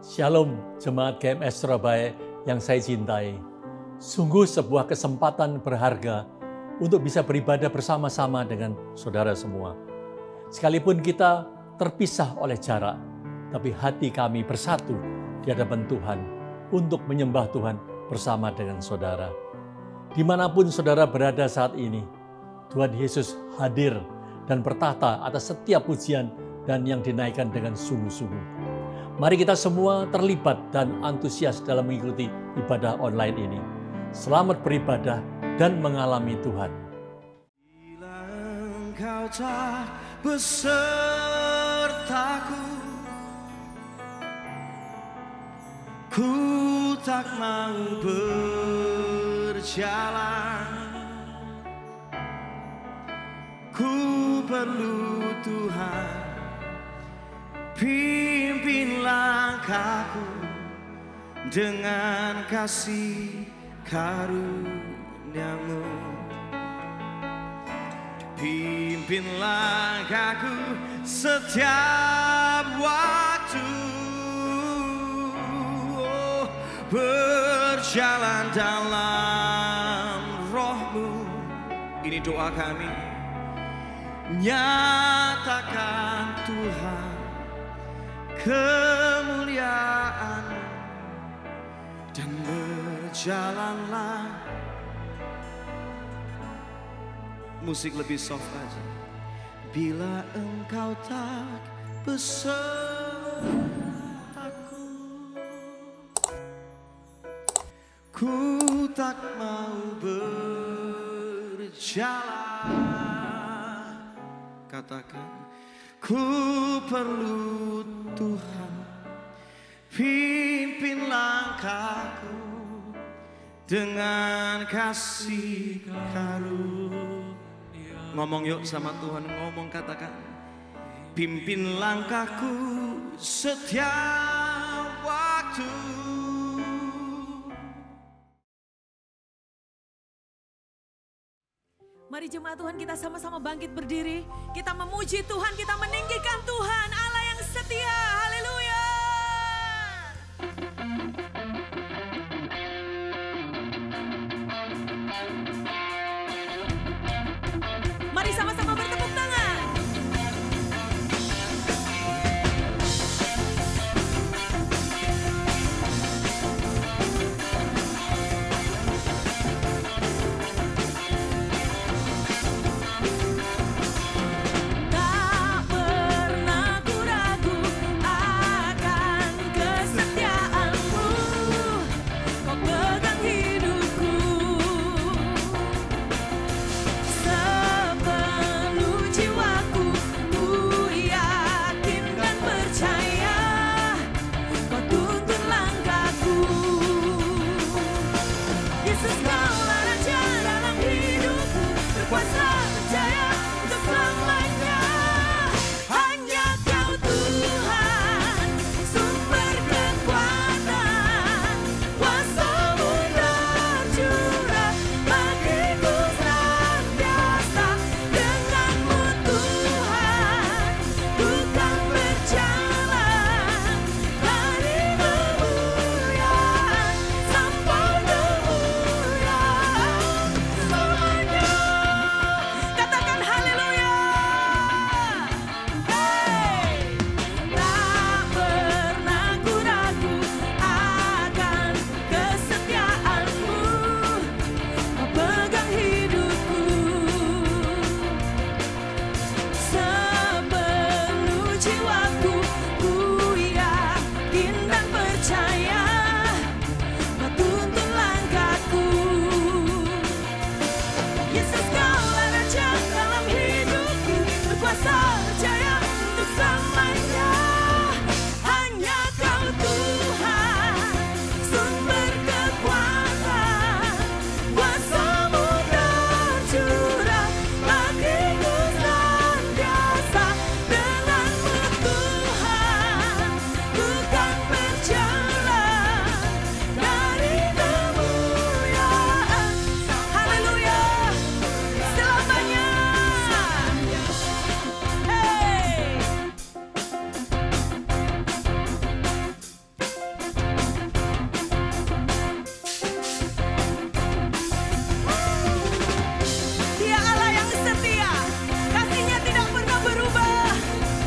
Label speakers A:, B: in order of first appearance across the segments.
A: Shalom Jemaat GMS Surabaya yang saya cintai. Sungguh sebuah kesempatan berharga untuk bisa beribadah bersama-sama dengan saudara semua. Sekalipun kita terpisah oleh jarak, tapi hati kami bersatu di hadapan Tuhan untuk menyembah Tuhan bersama dengan saudara. Dimanapun saudara berada saat ini, Tuhan Yesus hadir dan bertahta atas setiap pujian dan yang dinaikkan dengan sungguh-sungguh. Mari kita semua terlibat dan antusias dalam mengikuti ibadah online ini. Selamat beribadah dan mengalami Tuhan.
B: Bila Engkau tak besertaku, ku tak mau berjalan. Ku perlu Tuhan, pimpin langkahku dengan kasih karunia-Mu. Pimpin langkahku setiap waktu, berjalan dalam Roh-Mu. Ini doa kami. Nyatakan Tuhan kemuliaan dan berjalanlah. Musik lebih soft aja. Bila Engkau tak besertaku, ku tak mau berjalan. Katakan, ku perlu Tuhan, pimpin langkahku dengan kasih karunia. Ngomong yuk sama Tuhan, ngomong, katakan, pimpin langkahku setiap waktu.
C: Mari jemaat Tuhan, kita sama-sama bangkit berdiri. Kita memuji Tuhan, kita meninggikan Tuhan, Allah yang setia. Haleluya. Mari sama-sama bertepuk tangan.
D: Tak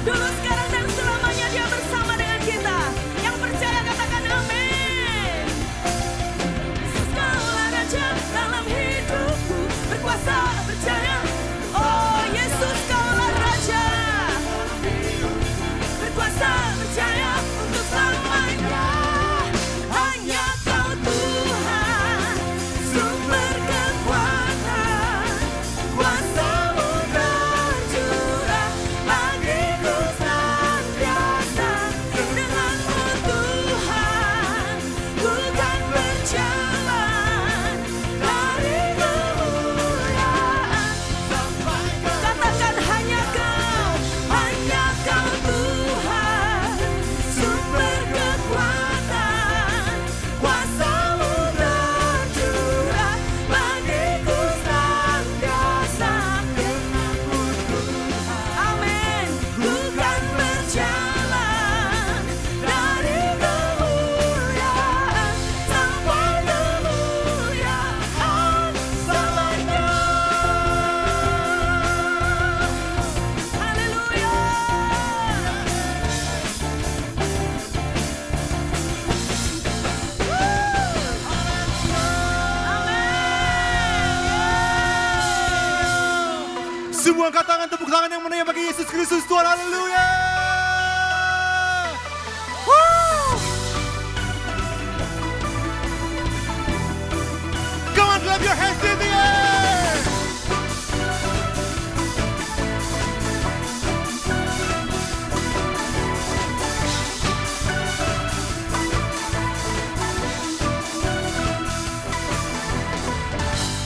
C: Dulu, sekarang, dan selamanya Dia bersama dengan kita. Yang percaya katakan amin. Yesus Kaulah Raja dalam hidupku, berkuasa, percaya. Oh Yesus Kaulah Raja, berkuasa, percaya untuk selamanya. Hanya Kau Tuhan, sumber kekuatan, kuasa-Mu tercurah bagiku senantiasa. Dengan-Mu Tuhan, ku kan berjalan dari kemuliaan sampai ke. Katakan hanya Kau Tuhan, sumber kekuatan, kuasa-Mu tercurah bagiku senantiasa. Dengan-Mu Tuhan, amin, ku kan berjalan dari kemuliaan sampai kemuliaan selamanya. Haleluya.
D: Semua angkat tangan, tepuk tangan yang meriah bagi Yesus Kristus Tuhan. Haleluya. Come on, clap your hands in the air.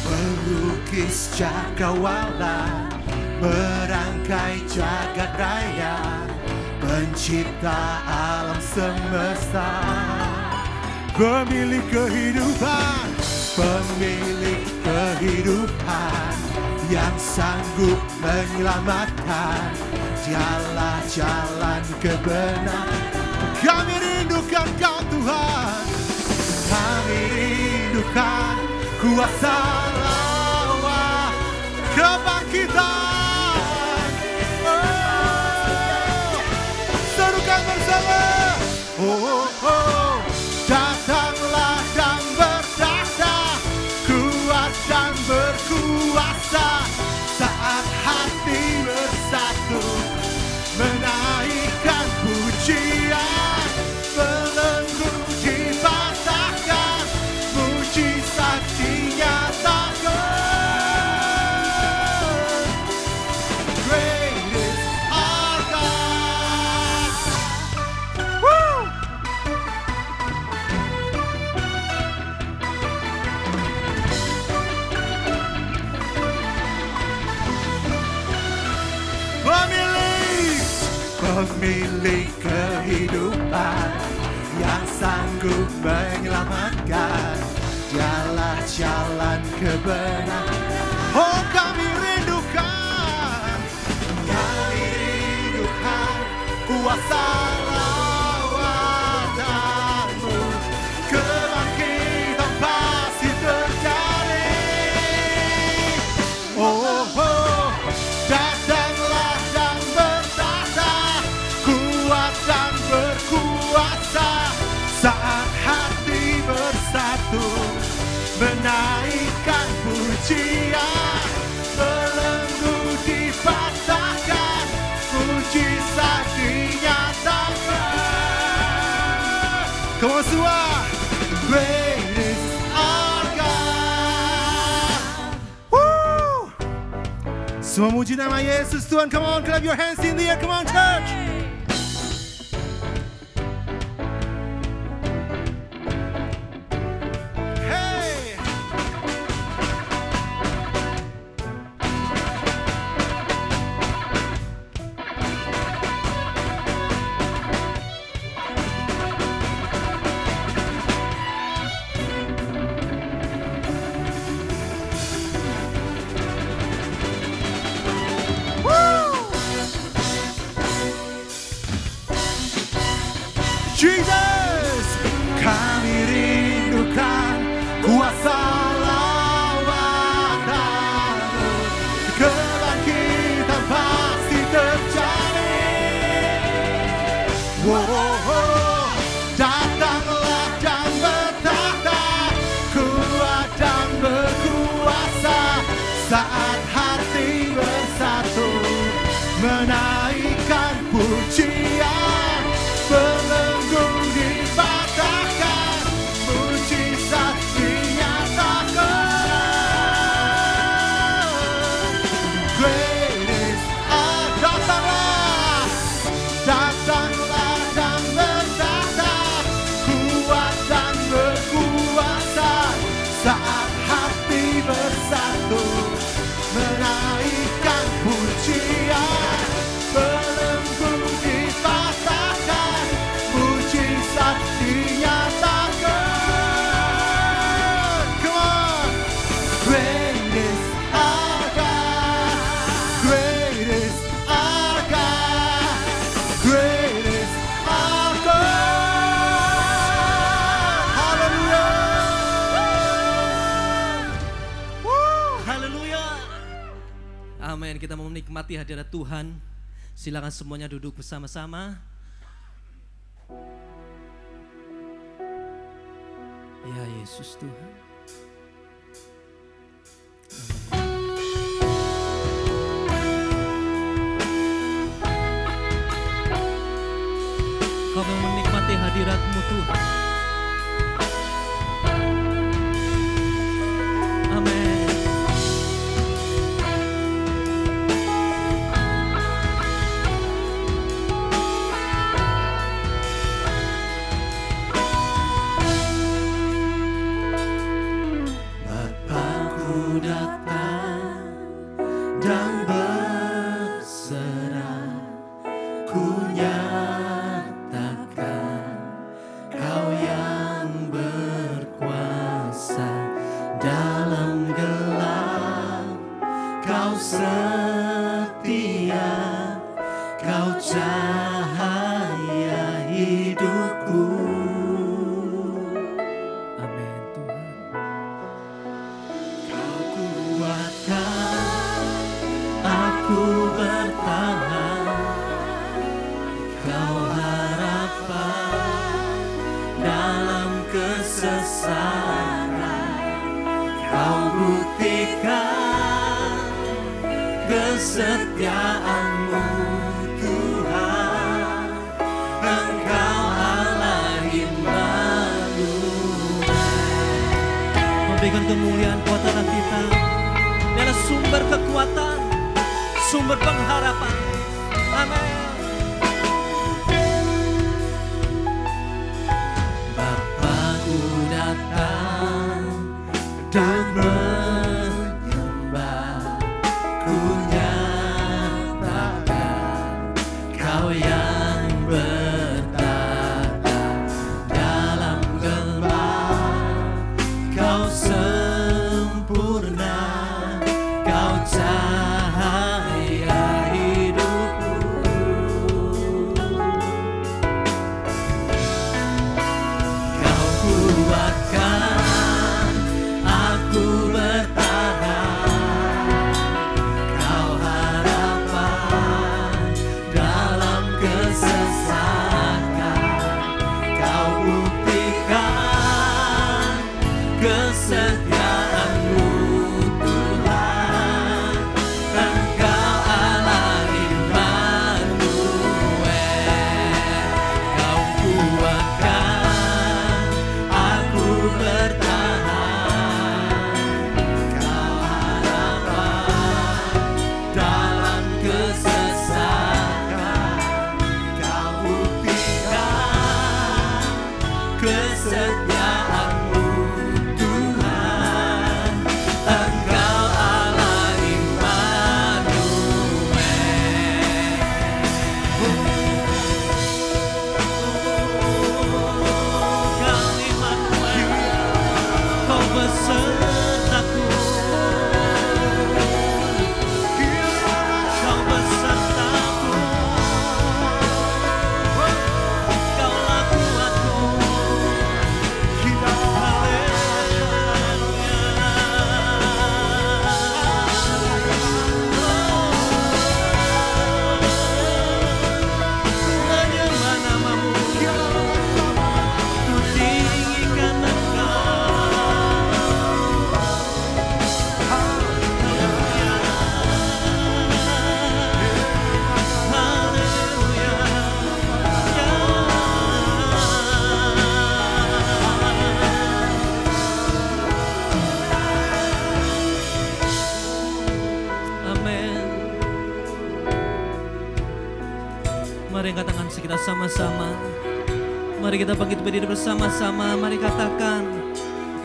D: Pelukis cakrawala, merangkai jagat raya, pencipta alam semesta, pemilik kehidupan, yang sanggup menyelamatkan. Dialah jalan kebenaran. Kami rindukan Kau Tuhan, kami rindukan kuasa lawan kebangkitan. Serukan bersama. Datanglah dan berdahsyat, kuat dan berkuasa. Saat hati bersatu, menaikkan pujian, belenggu dipatahkan, mujizat dinyatakan. Great is our God. Woo! Pemilik kehidupan, yang sanggup menyelamatkan. Dialah jalan kebenaran. Oh, kami rindukan kuasa lawanan-Mu. Kebangkitan pasti terjadi. Datanglah dan berdahsyat, kuat dan berkuasa. Saat hati bersatu, menaikkan pujian, belenggu dipatahkan, mujizat dinyatakan. Come on, semua. Great is our God. Woo! Semua muji nama Yesus Tuhan. Come on, clap your hands in the air. Come on, church. Hey! Jesus, kami rindukan kuasa lawanan-Mu. Kebangkitan pasti terjadi. Oh, datanglah dan bertahta, kuat dan berkuasa, saat hati bersatu menaikkan pujian, belenggu dipatahkan, mujizat dinyatakan. Great is our, datanglah dan bertahta, kuat dan berkuasa, saat hati bersatu menaikkan pujian, belenggu dipatahkan, mujizat dinyatakan. Come on. Great is our God, great is our God, great is our God. Hallelujah.
B: Haleluya. Amin. Kita mau menikmati hadirat Tuhan. Silakan semuanya duduk bersama-sama. Ya Yesus Tuhan. Kau mau menikmati hadirat-Mu Tuhan. Amin.
D: Bapakku datang dan berserah, ku nyatakan Kau yang berkuasa dalam gelap, Kau setia, Kau cahaya hidupku.
B: Amin Tuhan.
D: Kau kuatkan aku bertahan, Kau harapan dalam kesesaran, Kau buktikan kesetiaan-Mu Tuhan, Engkau Allah Immanuel.
B: Memberikan kemuliaan buat tanah kita. Dia adalah sumber kekuatan, sumber pengharapan. Amin.
D: Bapakku datang dan menyembah, ku nyatakan Kau yang bertata dalam gelap, Kau sempurna, Kau cahaya hidupku. Kau kuatkan aku bertahan, Kau harapan dalam kesesaran,
B: angkat tangan kita sama-sama. Mari kita bangkit berdiri bersama-sama. Mari katakan,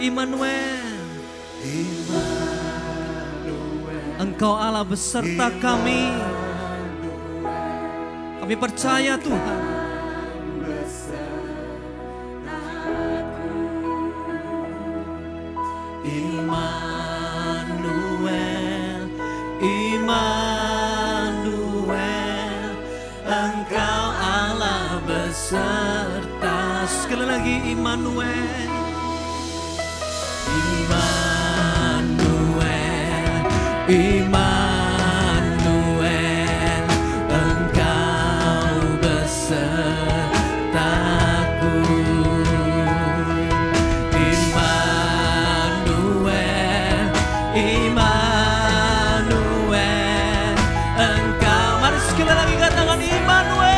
B: Immanuel. Engkau Allah beserta kami. Kami percaya Tuhan. Immanuel, Immanuel, Engkau Allah beserta. Sekali lagi, Immanuel, Immanuel, Immanuel, Engkau besertaku. Immanuel, Immanuel, Engkau. Mari sekali lagi katakan Immanuel.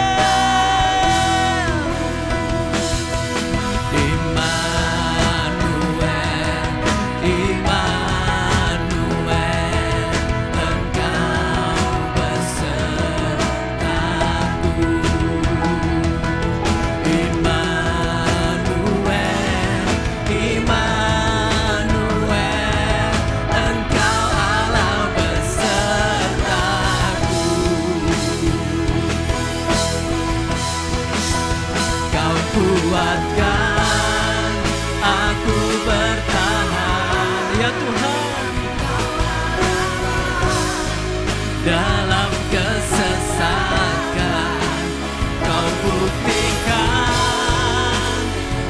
B: Kuatkan aku bertahan, ya Tuhan, dalam kesesatan. Kau buktikan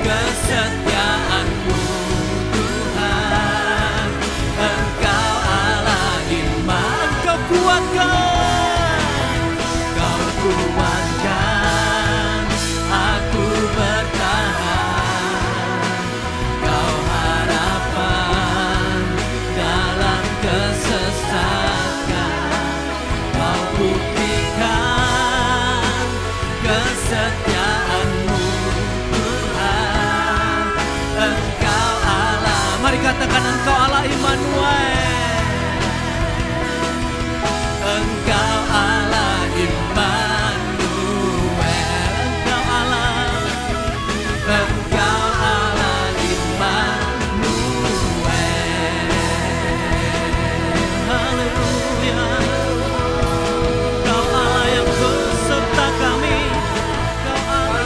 B: kesetiaan-Mu, Tuhan. Engkau Allah iman. Engkau kuatkan, Kau kuatkan aku bertahan. Kau harapan dalam kesesatan. Kau buktikan kesetiaan-Mu, Tuhan. Engkau Allah. Mari katakan, Engkau Allah Immanuel. Engkau Allah Immanuel. Engkau Allah. Engkau Allah Immanuel. Haleluya. Engkau Allah yang beserta kami. Engkau Allah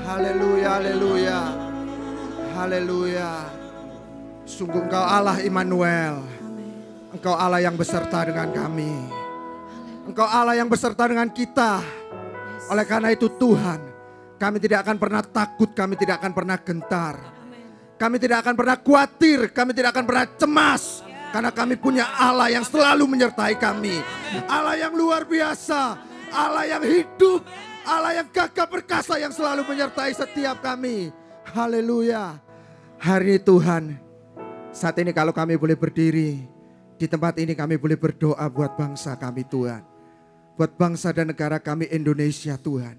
E: Haleluya, haleluya, haleluya. Sungguh Engkau Allah Immanuel. Engkau Allah yang beserta dengan kami. Engkau Allah yang beserta dengan kita. Oleh karena itu Tuhan, kami tidak akan pernah takut, kami tidak akan pernah gentar. Kami tidak akan pernah khawatir, kami tidak akan pernah cemas. Karena kami punya Allah yang selalu menyertai kami. Allah yang luar biasa, Allah yang hidup, Allah yang gagah perkasa yang selalu menyertai setiap kami. Haleluya. Hari ini Tuhan, saat ini kalau kami boleh berdiri di tempat ini, kami boleh berdoa buat bangsa kami Tuhan. Buat bangsa dan negara kami Indonesia Tuhan.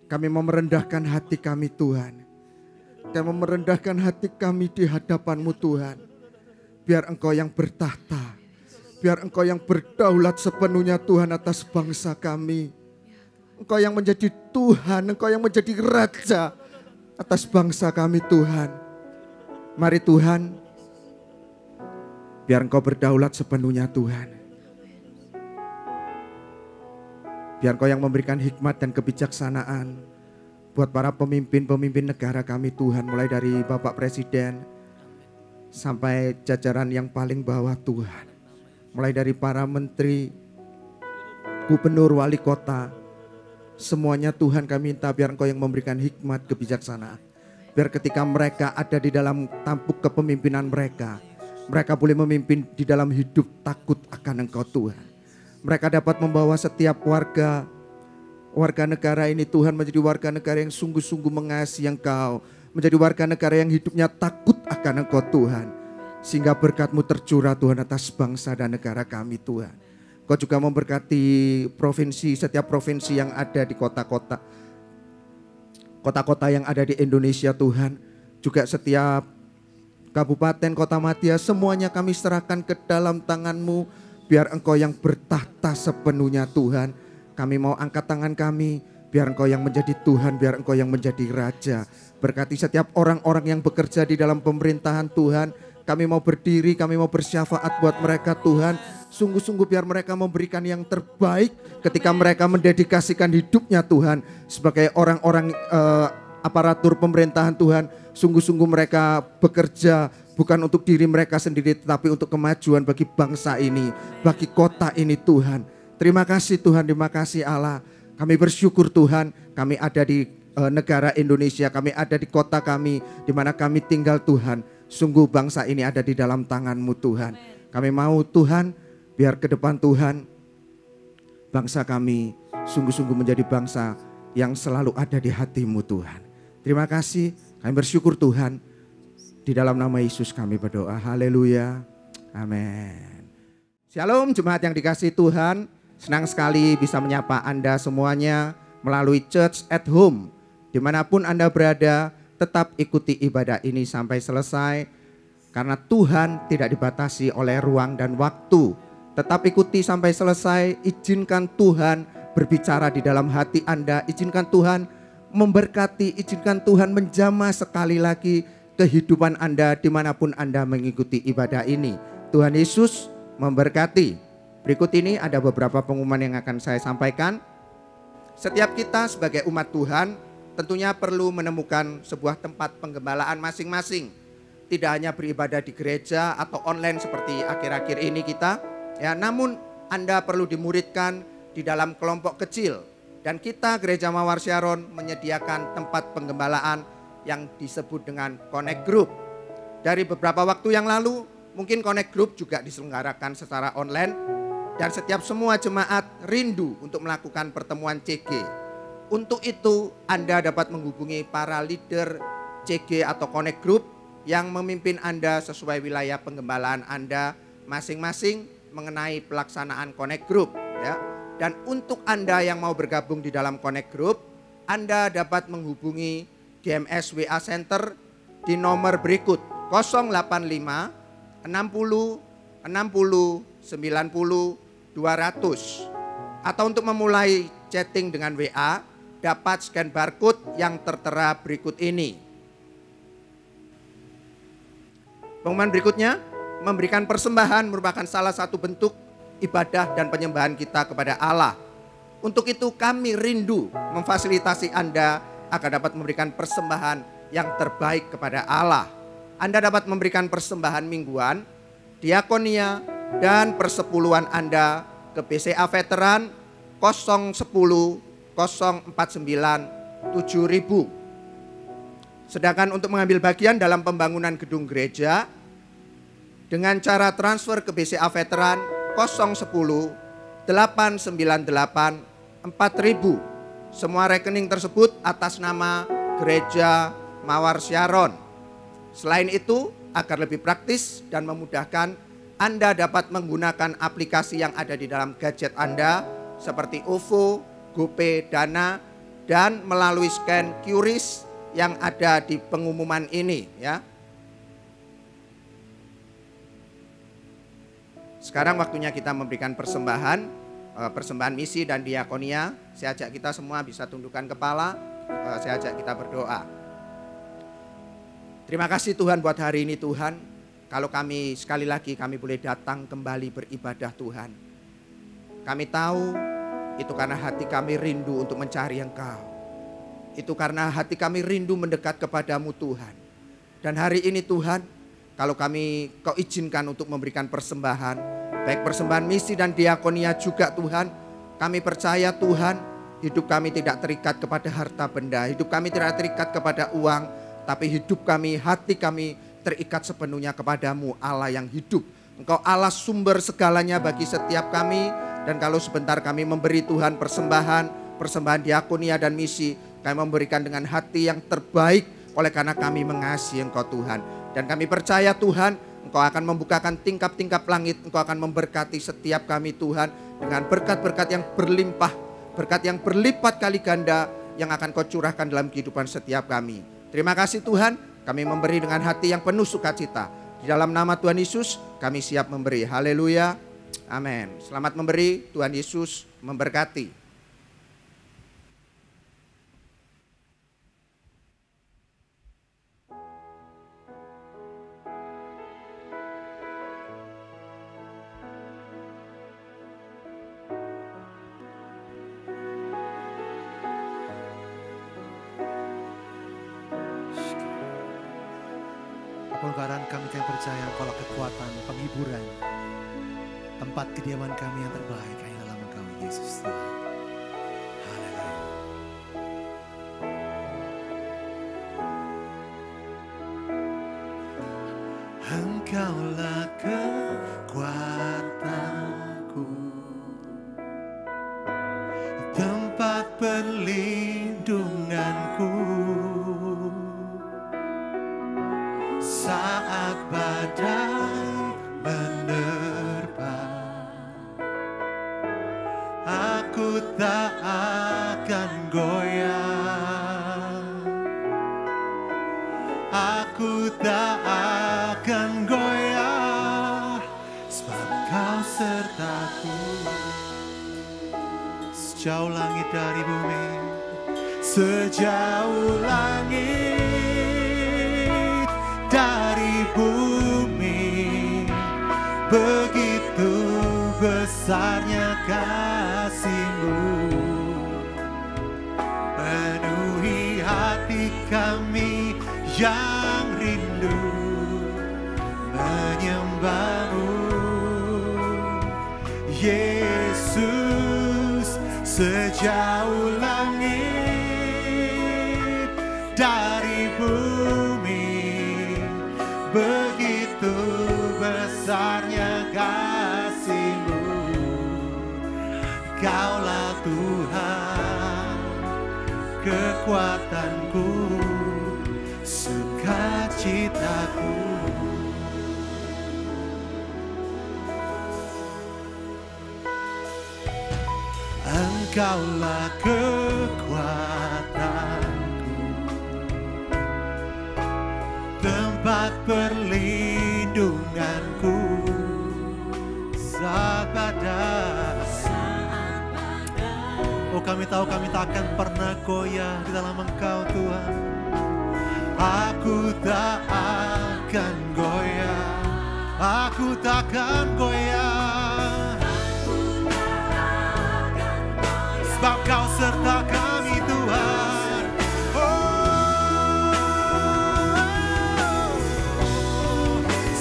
E: Kami mau merendahkan hati kami Tuhan. Dan merendahkan hati kami di hadapan-Mu Tuhan. Biar Engkau yang bertahta. Biar Engkau yang berdaulat sepenuhnya Tuhan atas bangsa kami. Engkau yang menjadi Tuhan, Engkau yang menjadi Raja atas bangsa kami Tuhan. Mari Tuhan, biar Engkau berdaulat sepenuhnya Tuhan. Biar Engkau yang memberikan hikmat dan kebijaksanaan buat para pemimpin-pemimpin negara kami Tuhan. Mulai dari Bapak Presiden sampai jajaran yang paling bawah Tuhan. Mulai dari para menteri, gubernur, wali kota, semuanya Tuhan kami minta biar Engkau yang memberikan hikmat kebijaksanaan. Biar ketika mereka ada di dalam tampuk kepemimpinan mereka, mereka boleh memimpin di dalam hidup takut akan Engkau Tuhan. Mereka dapat membawa setiap warga negara ini Tuhan menjadi warga negara yang sungguh-sungguh mengasihi Engkau. Menjadi warga negara yang hidupnya takut akan Engkau Tuhan. Sehingga berkat-Mu tercurah Tuhan atas bangsa dan negara kami Tuhan. Kau juga memberkati setiap provinsi yang ada di kota-kota yang ada di Indonesia Tuhan. Juga setiap kabupaten, kota madya, semuanya kami serahkan ke dalam tangan-Mu. Biar Engkau yang bertahta sepenuhnya Tuhan. Kami mau angkat tangan kami, biar Engkau yang menjadi Tuhan, biar Engkau yang menjadi Raja. Berkati setiap orang-orang yang bekerja di dalam pemerintahan Tuhan. Kami mau berdiri, kami mau bersyafaat buat mereka Tuhan. Sungguh-sungguh biar mereka memberikan yang terbaik ketika mereka mendedikasikan hidupnya Tuhan. Sebagai orang-orang aparatur pemerintahan Tuhan. Sungguh-sungguh mereka bekerja bukan untuk diri mereka sendiri, tetapi untuk kemajuan bagi bangsa ini, bagi kota ini Tuhan. Terima kasih Tuhan, terima kasih Allah. Kami bersyukur Tuhan, kami ada di negara Indonesia, kami ada di kota kami, di mana kami tinggal Tuhan. Sungguh bangsa ini ada di dalam tangan-Mu Tuhan. Kami mau Tuhan, biar ke depan Tuhan, bangsa kami sungguh-sungguh menjadi bangsa yang selalu ada di hati-Mu Tuhan. Terima kasih, kami bersyukur Tuhan. Di dalam nama Yesus kami berdoa, haleluya, amin. Shalom jemaat yang dikasihi Tuhan. Senang sekali bisa menyapa Anda semuanya melalui Church at Home. Dimanapun Anda berada, tetap ikuti ibadah ini sampai selesai. Karena Tuhan tidak dibatasi oleh ruang dan waktu. Tetap ikuti sampai selesai, izinkan Tuhan berbicara di dalam hati Anda. Izinkan Tuhan memberkati, izinkan Tuhan menjamah sekali lagi kehidupan Anda dimanapun Anda mengikuti ibadah ini. Tuhan Yesus memberkati. Berikut ini ada beberapa pengumuman yang akan saya sampaikan. Setiap kita sebagai umat Tuhan tentunya perlu menemukan sebuah tempat penggembalaan masing-masing. Tidak hanya beribadah di gereja atau online seperti akhir-akhir ini kita, ya, namun Anda perlu dimuridkan di dalam kelompok kecil. Dan kita Gereja Mawar Syaron menyediakan tempat penggembalaan yang disebut dengan Connect Group. Dari beberapa waktu yang lalu, mungkin Connect Group juga diselenggarakan secara online. Dan setiap semua jemaat rindu untuk melakukan pertemuan CG. Untuk itu Anda dapat menghubungi para leader CG atau Connect Group yang memimpin Anda sesuai wilayah penggembalaan Anda masing-masing mengenai pelaksanaan Connect Group. Ya. Dan untuk Anda yang mau bergabung di dalam Connect Group, Anda dapat menghubungi GMS WA Center di nomor berikut 085 60 60 90 200. Atau untuk memulai chatting dengan WA, dapat scan barcode yang tertera berikut ini. Pengumuman berikutnya, memberikan persembahan merupakan salah satu bentuk ibadah dan penyembahan kita kepada Allah. Untuk itu kami rindu memfasilitasi Anda agar dapat memberikan persembahan yang terbaik kepada Allah. Anda dapat memberikan persembahan mingguan, diakonia, dan persepuluhan Anda ke BCA Veteran 010 049 7000. Sedangkan untuk mengambil bagian dalam pembangunan gedung gereja dengan cara transfer ke BCA Veteran 010 898 4000. Semua rekening tersebut atas nama Gereja Mawar Syaron. Selain itu, agar lebih praktis dan memudahkan, Anda dapat menggunakan aplikasi yang ada di dalam gadget Anda seperti OVO, GoPay, Dana, dan melalui scan QRIS yang ada di pengumuman ini, ya. Sekarang waktunya kita memberikan persembahan misi dan diakonia. Saya ajak kita semua bisa tundukkan kepala, saya ajak kita berdoa. Terima kasih Tuhan buat hari ini Tuhan. Kalau kami sekali lagi kami boleh datang kembali beribadah Tuhan. Kami tahu itu karena hati kami rindu untuk mencari Engkau. Itu karena hati kami rindu mendekat kepadamu Tuhan. Dan hari ini Tuhan, kalau Kau izinkan untuk memberikan persembahan, baik persembahan misi dan diakonia juga Tuhan, Kami percaya Tuhan, hidup kami tidak terikat kepada harta benda, hidup kami tidak terikat kepada uang, tapi hidup kami, hati kami terikat sepenuhnya kepadamu, Allah yang hidup. Engkau Allah sumber segalanya bagi setiap kami. Dan kalau sebentar kami memberi Tuhan persembahan diakonia dan misi, kami memberikan dengan hati yang terbaik oleh karena kami mengasihi Engkau Tuhan. Dan kami percaya Tuhan, Engkau akan membukakan tingkap-tingkap langit, Engkau akan memberkati setiap kami Tuhan dengan berkat-berkat yang berlimpah, berkat yang berlipat kali ganda yang akan Kau curahkan dalam kehidupan setiap kami. Terima kasih Tuhan, kami memberi dengan hati yang penuh sukacita. Di dalam nama Tuhan Yesus kami siap memberi. Haleluya. Amin. Selamat memberi, Tuhan Yesus memberkati.
D: Apakah kami yang percaya Engkau kekuatan, penghiburan, tempat kediaman kami yang terbaik hanya dalam Engkau Yesus Tuhan. Haleluya. Engkaulah kekuatanku, tempat perlindunganku. Saat badai menerpa, aku tak akan goyah. Aku tak akan goyah, sebab Kau sertaku. Sejauh langit dari bumi, sejauh langit dari bumi, begitu besarnya kasih-Mu, penuhi hati kami yang rindu menyembah-Mu. Yesus, sejauh langit dari bumi, begitu besarnya kasih-Mu. Kaulah Tuhan, kekuatanku, sukacitaku. Engkaulah kekuatanku, tempat perlindunganku. Saat badai, oh kami tahu kami tak akan pernah goyah di dalam Engkau Tuhan. Aku tak akan goyah, aku tak akan goyah, sebab Kau serta kami Tuhan.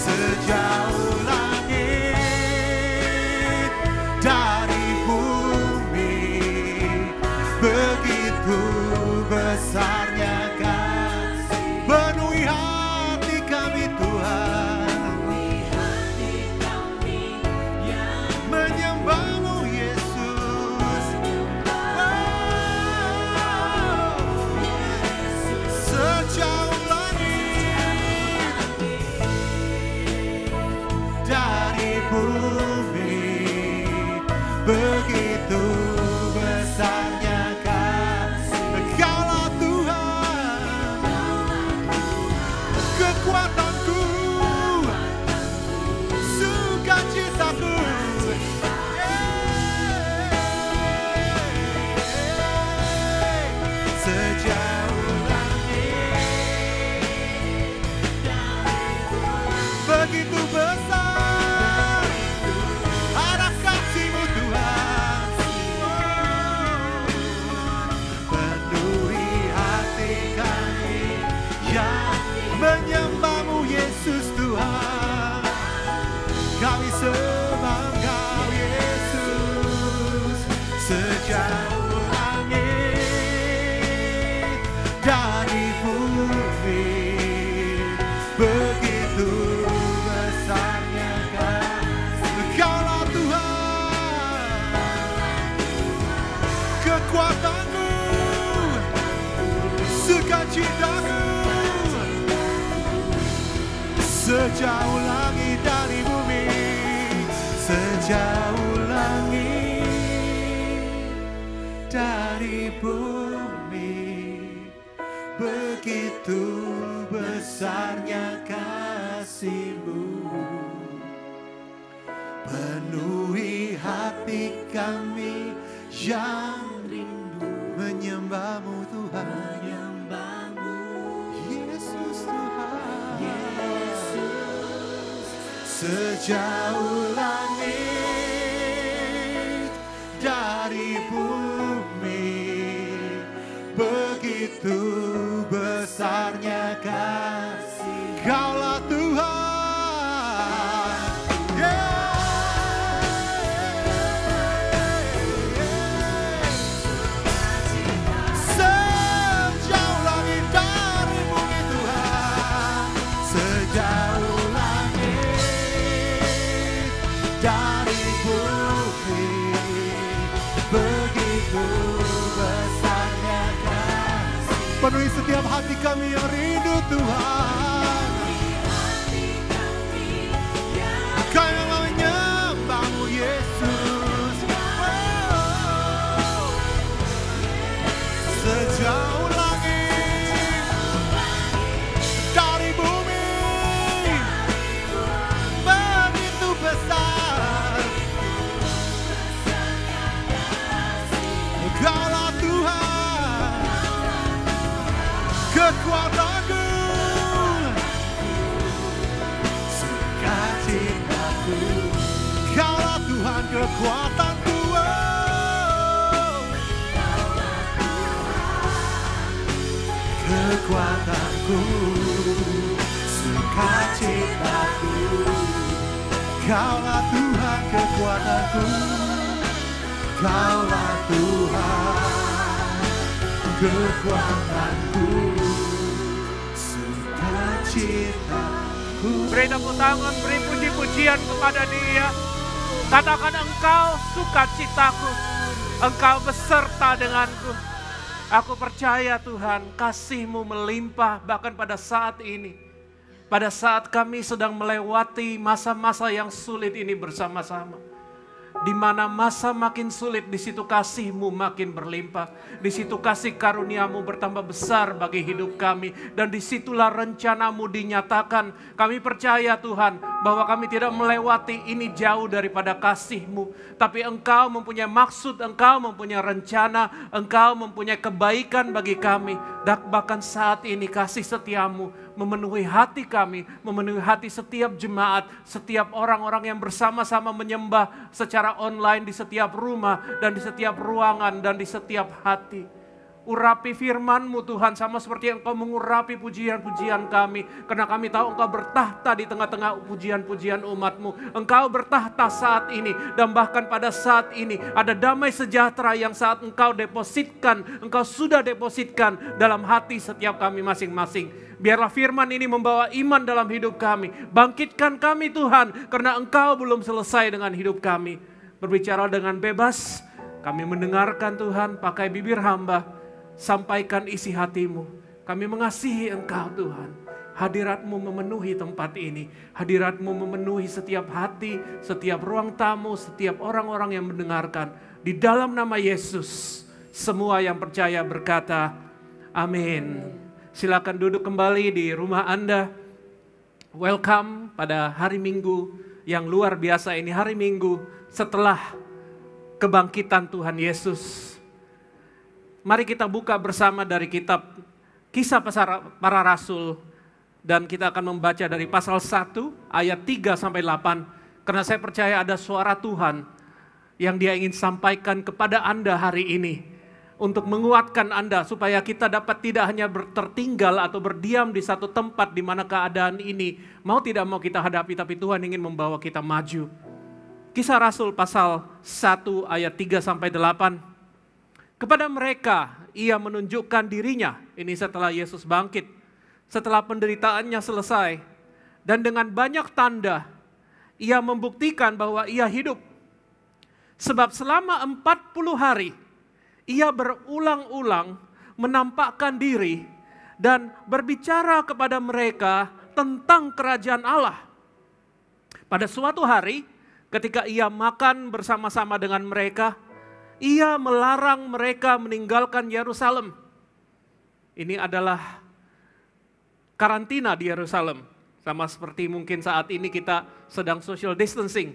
D: Sejauh langit dari bumi, begitu besarnya kasih, penuhi hati kami Tuhan, sejauh langit dari bumi, begitu besarnya kasih. Kaulah Tuhan, kekuatanku, sukacitaku, sejauh langit dari bumi, sejauh langit dari bumi, begitu besarnya kasih-Mu, penuhi hati kami yang rindu menyembah-Mu Tuhan, menyembah-Mu Yesus Tuhan, Yesus. Sejauh langit dari bumi, begitu besarnya kasih. Kaulah Tuhan, sejauh langit dari bumi Tuhan, sejauh langit dari bumi, begitu besarnya kasih. Penuhi setiap hati kami yang rindu Tuhan, kau yang menyembah-Mu Yesus. Sejauh langit dari bumi, begitu besar. Kaulah Tuhan, kekuatanku, sukacitaku. Kaulah Tuhan, kekuatanku, kekuatanku, sukacitaku. Kaulah Tuhan, kekuatanku, Kaulah Tuhan, kekuatanku, sukacitaku.
F: Beri tepuk tangan, beri puji-pujian kepada Dia. Katakan, Engkau sukacitaku, Engkau beserta denganku. Aku percaya Tuhan, kasih-Mu melimpah bahkan pada saat ini. Pada saat kami sedang melewati masa-masa yang sulit ini bersama-sama. Di mana masa makin sulit, di situ kasih-Mu makin berlimpah. Di situ kasih karunia-Mu bertambah besar bagi hidup kami. Dan disitulah rencana-Mu dinyatakan. Kami percaya Tuhan, bahwa kami tidak melewati ini jauh daripada kasih-Mu. Tapi Engkau mempunyai maksud, Engkau mempunyai rencana, Engkau mempunyai kebaikan bagi kami. Dan bahkan saat ini kasih setia-Mu memenuhi hati kami, memenuhi hati setiap jemaat, setiap orang-orang yang bersama-sama menyembah secara online di setiap rumah dan di setiap ruangan dan di setiap hati. Urapi firman-Mu Tuhan sama seperti Engkau mengurapi pujian-pujian kami. Karena kami tahu Engkau bertahta di tengah-tengah pujian-pujian umat-Mu. Engkau bertahta saat ini dan bahkan pada saat ini ada damai sejahtera yang saat Engkau depositkan, Engkau sudah depositkan dalam hati setiap kami masing-masing. Biarlah firman ini membawa iman dalam hidup kami. Bangkitkan kami Tuhan, karena Engkau belum selesai dengan hidup kami. Berbicara dengan bebas, kami mendengarkan Tuhan, pakai bibir hamba, sampaikan isi hati-Mu. Kami mengasihi Engkau Tuhan. Hadirat-Mu memenuhi tempat ini. Hadirat-Mu memenuhi setiap hati, setiap ruang tamu, setiap orang-orang yang mendengarkan. Di dalam nama Yesus, semua yang percaya berkata, amin. Silakan duduk kembali di rumah Anda. Welcome pada hari Minggu yang luar biasa ini. Hari Minggu setelah kebangkitan Tuhan Yesus. Mari kita buka bersama dari kitab Kisah Para Rasul. Dan kita akan membaca dari pasal 1 ayat 3-8. Karena saya percaya ada suara Tuhan yang Dia ingin sampaikan kepada Anda hari ini. Untuk menguatkan Anda supaya kita dapat tidak hanya tertinggal atau berdiam di satu tempat di mana keadaan ini mau tidak mau kita hadapi, tapi Tuhan ingin membawa kita maju. Kisah Rasul pasal 1 ayat 3-8. Kepada mereka ia menunjukkan dirinya, ini setelah Yesus bangkit, setelah penderitaannya selesai, dan dengan banyak tanda ia membuktikan bahwa ia hidup. Sebab selama 40 hari ia berulang-ulang menampakkan diri dan berbicara kepada mereka tentang kerajaan Allah. Pada suatu hari ketika ia makan bersama-sama dengan mereka, ia melarang mereka meninggalkan Yerusalem. Ini adalah karantina di Yerusalem. Sama seperti mungkin saat ini kita sedang social distancing.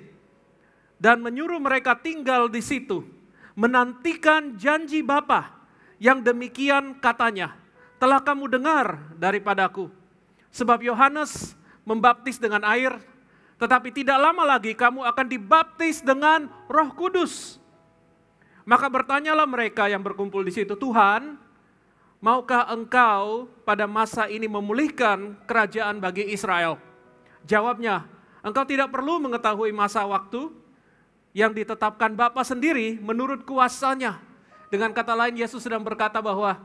F: Dan menyuruh mereka tinggal di situ, menantikan janji Bapa yang demikian katanya, telah kamu dengar daripadaku. Sebab Yohanes membaptis dengan air, tetapi tidak lama lagi kamu akan dibaptis dengan Roh Kudus. Maka bertanyalah mereka yang berkumpul di situ, Tuhan, maukah engkau pada masa ini memulihkan kerajaan bagi Israel? Jawabnya, engkau tidak perlu mengetahui masa waktu yang ditetapkan Bapa sendiri menurut kuasanya. Dengan kata lain, Yesus sedang berkata bahwa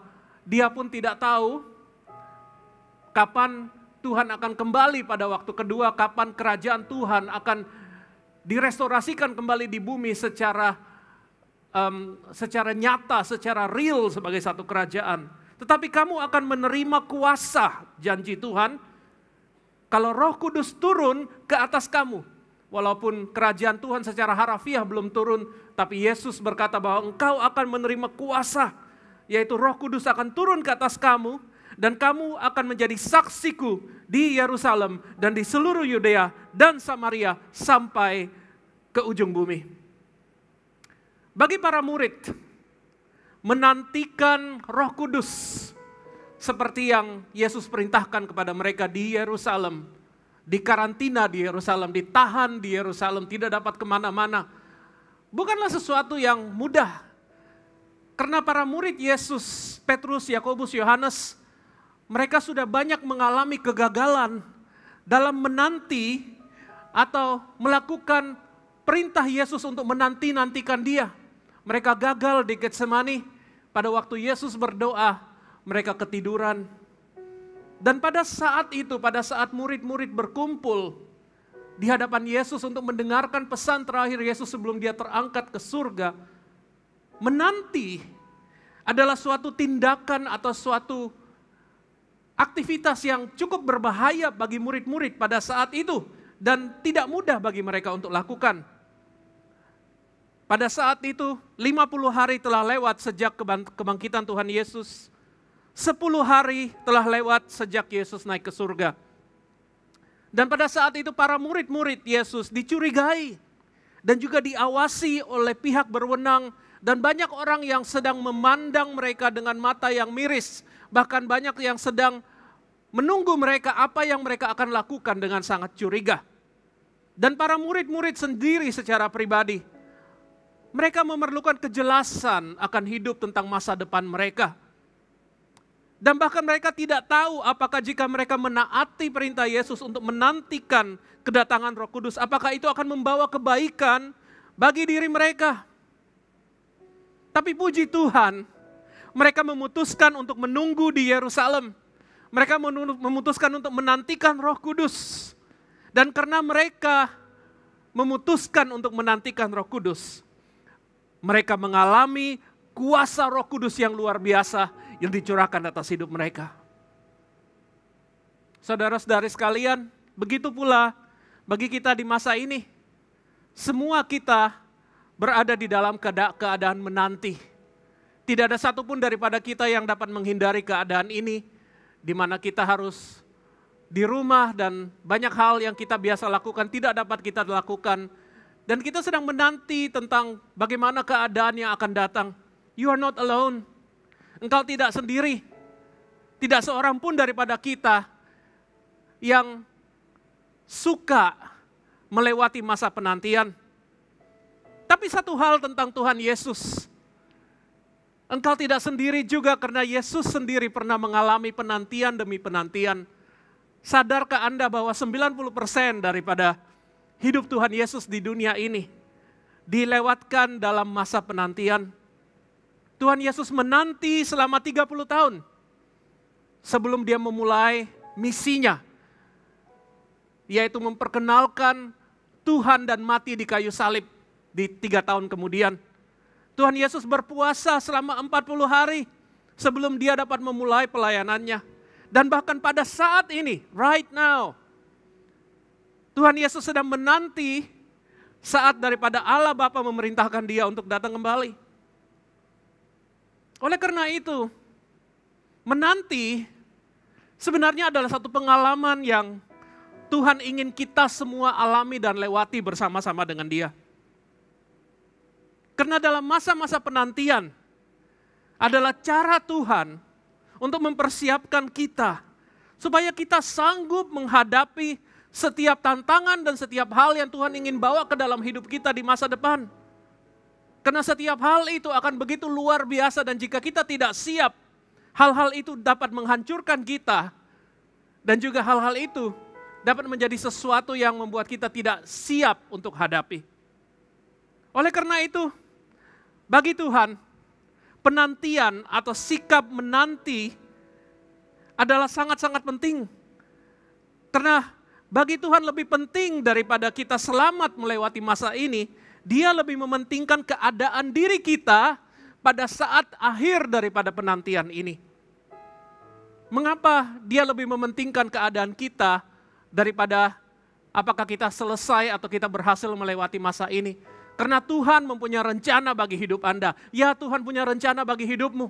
F: dia pun tidak tahu kapan Tuhan akan kembali pada waktu kedua, kapan kerajaan Tuhan akan direstorasikan kembali di bumi secara nyata, secara real sebagai satu kerajaan. Tetapi kamu akan menerima kuasa janji Tuhan kalau Roh Kudus turun ke atas kamu. Walaupun kerajaan Tuhan secara harafiah belum turun, tapi Yesus berkata bahwa engkau akan menerima kuasa, yaitu Roh Kudus akan turun ke atas kamu, dan kamu akan menjadi saksiku di Yerusalem dan di seluruh Yudea dan Samaria sampai ke ujung bumi. Bagi para murid, menantikan Roh Kudus seperti yang Yesus perintahkan kepada mereka di Yerusalem, di karantina di Yerusalem, ditahan di Yerusalem, tidak dapat kemana-mana, bukanlah sesuatu yang mudah. Karena para murid Yesus, Petrus, Yakobus, Yohanes, mereka sudah banyak mengalami kegagalan dalam menanti atau melakukan perintah Yesus untuk menanti-nantikan dia. Mereka gagal di Getsemani. Pada waktu Yesus berdoa, mereka ketiduran. Dan pada saat itu, pada saat murid-murid berkumpul di hadapan Yesus untuk mendengarkan pesan terakhir Yesus sebelum dia terangkat ke surga, menanti adalah suatu tindakan atau suatu aktivitas yang cukup berbahaya bagi murid-murid pada saat itu dan tidak mudah bagi mereka untuk lakukan. Pada saat itu 50 hari telah lewat sejak kebangkitan Tuhan Yesus. 10 hari telah lewat sejak Yesus naik ke surga. Dan pada saat itu para murid-murid Yesus dicurigai dan juga diawasi oleh pihak berwenang dan banyak orang yang sedang memandang mereka dengan mata yang miris. Bahkan banyak yang sedang menunggu mereka apa yang mereka akan lakukan dengan sangat curiga. Dan para murid-murid sendiri secara pribadi, mereka memerlukan kejelasan akan hidup tentang masa depan mereka. Dan bahkan mereka tidak tahu apakah jika mereka menaati perintah Yesus untuk menantikan kedatangan Roh Kudus, apakah itu akan membawa kebaikan bagi diri mereka. Tapi puji Tuhan, mereka memutuskan untuk menunggu di Yerusalem. Mereka memutuskan untuk menantikan Roh Kudus. Dan karena mereka memutuskan untuk menantikan Roh Kudus, mereka mengalami kuasa Roh Kudus yang luar biasa yang dicurahkan atas hidup mereka. Saudara-saudari sekalian, begitu pula bagi kita di masa ini. Semua kita berada di dalam keadaan menanti. Tidak ada satupun daripada kita yang dapat menghindari keadaan ini, di mana kita harus di rumah dan banyak hal yang kita biasa lakukan tidak dapat kita lakukan. Dan kita sedang menanti tentang bagaimana keadaan yang akan datang. You are not alone. Engkau tidak sendiri. Tidak seorang pun daripada kita yang suka melewati masa penantian. Tapi satu hal tentang Tuhan Yesus. Engkau tidak sendiri juga karena Yesus sendiri pernah mengalami penantian demi penantian. Sadarkah Anda bahwa 90% daripada hidup Tuhan Yesus di dunia ini dilewatkan dalam masa penantian. Tuhan Yesus menanti selama 30 tahun sebelum dia memulai misinya, yaitu memperkenalkan Tuhan dan mati di kayu salib di 3 tahun kemudian. Tuhan Yesus berpuasa selama 40 hari sebelum dia dapat memulai pelayanannya. Dan bahkan pada saat ini, right now, Tuhan Yesus sedang menanti saat daripada Allah Bapa memerintahkan dia untuk datang kembali. Oleh karena itu, menanti sebenarnya adalah satu pengalaman yang Tuhan ingin kita semua alami dan lewati bersama-sama dengan Dia. Karena dalam masa-masa penantian adalah cara Tuhan untuk mempersiapkan kita supaya kita sanggup menghadapi setiap tantangan dan setiap hal yang Tuhan ingin bawa ke dalam hidup kita di masa depan. Karena setiap hal itu akan begitu luar biasa dan jika kita tidak siap, hal-hal itu dapat menghancurkan kita. Dan juga hal-hal itu dapat menjadi sesuatu yang membuat kita tidak siap untuk hadapi. Oleh karena itu, bagi Tuhan, penantian atau sikap menanti adalah sangat-sangat penting. Karena bagi Tuhan lebih penting daripada kita selamat melewati masa ini, Dia lebih mementingkan keadaan diri kita pada saat akhir daripada penantian ini. Mengapa Dia lebih mementingkan keadaan kita daripada apakah kita selesai atau kita berhasil melewati masa ini? Karena Tuhan mempunyai rencana bagi hidup Anda. Ya, Tuhan punya rencana bagi hidupmu.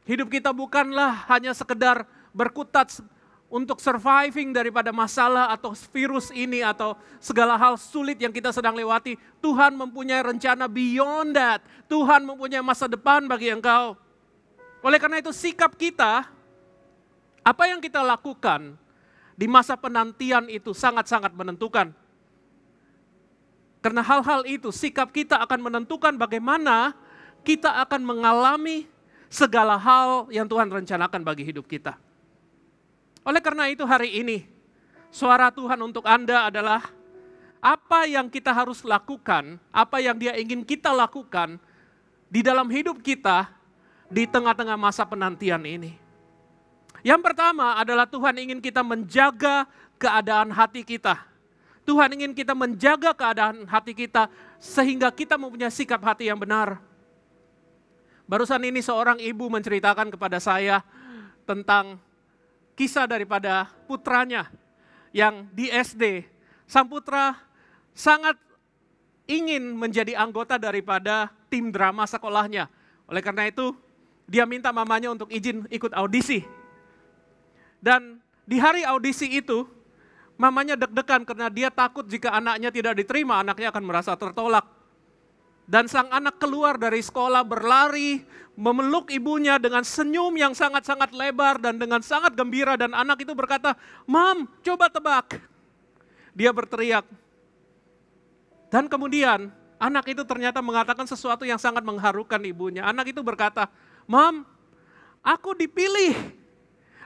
F: Hidup kita bukanlah hanya sekedar berkutat untuk surviving daripada masalah atau virus ini atau segala hal sulit yang kita sedang lewati. Tuhan mempunyai rencana beyond that. Tuhan mempunyai masa depan bagi engkau. Oleh karena itu sikap kita, apa yang kita lakukan di masa penantian itu sangat-sangat menentukan. Karena hal-hal itu, sikap kita akan menentukan bagaimana kita akan mengalami segala hal yang Tuhan rencanakan bagi hidup kita. Oleh karena itu hari ini, suara Tuhan untuk Anda adalah apa yang kita harus lakukan, apa yang Dia ingin kita lakukan di dalam hidup kita di tengah-tengah masa penantian ini. Yang pertama adalah Tuhan ingin kita menjaga keadaan hati kita. Tuhan ingin kita menjaga keadaan hati kita sehingga kita mempunyai sikap hati yang benar. Barusan ini seorang ibu menceritakan kepada saya tentang kisah daripada putranya yang di SD. Sang putra sangat ingin menjadi anggota daripada tim drama sekolahnya. Oleh karena itu, dia minta mamanya untuk izin ikut audisi. Dan di hari audisi itu, mamanya deg-degan karena dia takut jika anaknya tidak diterima, anaknya akan merasa tertolak. Dan sang anak keluar dari sekolah berlari, memeluk ibunya dengan senyum yang sangat-sangat lebar dan dengan sangat gembira. Dan anak itu berkata, "Mam, coba tebak." Dia berteriak. Dan kemudian anak itu ternyata mengatakan sesuatu yang sangat mengharukan ibunya. Anak itu berkata, "Mam, aku dipilih.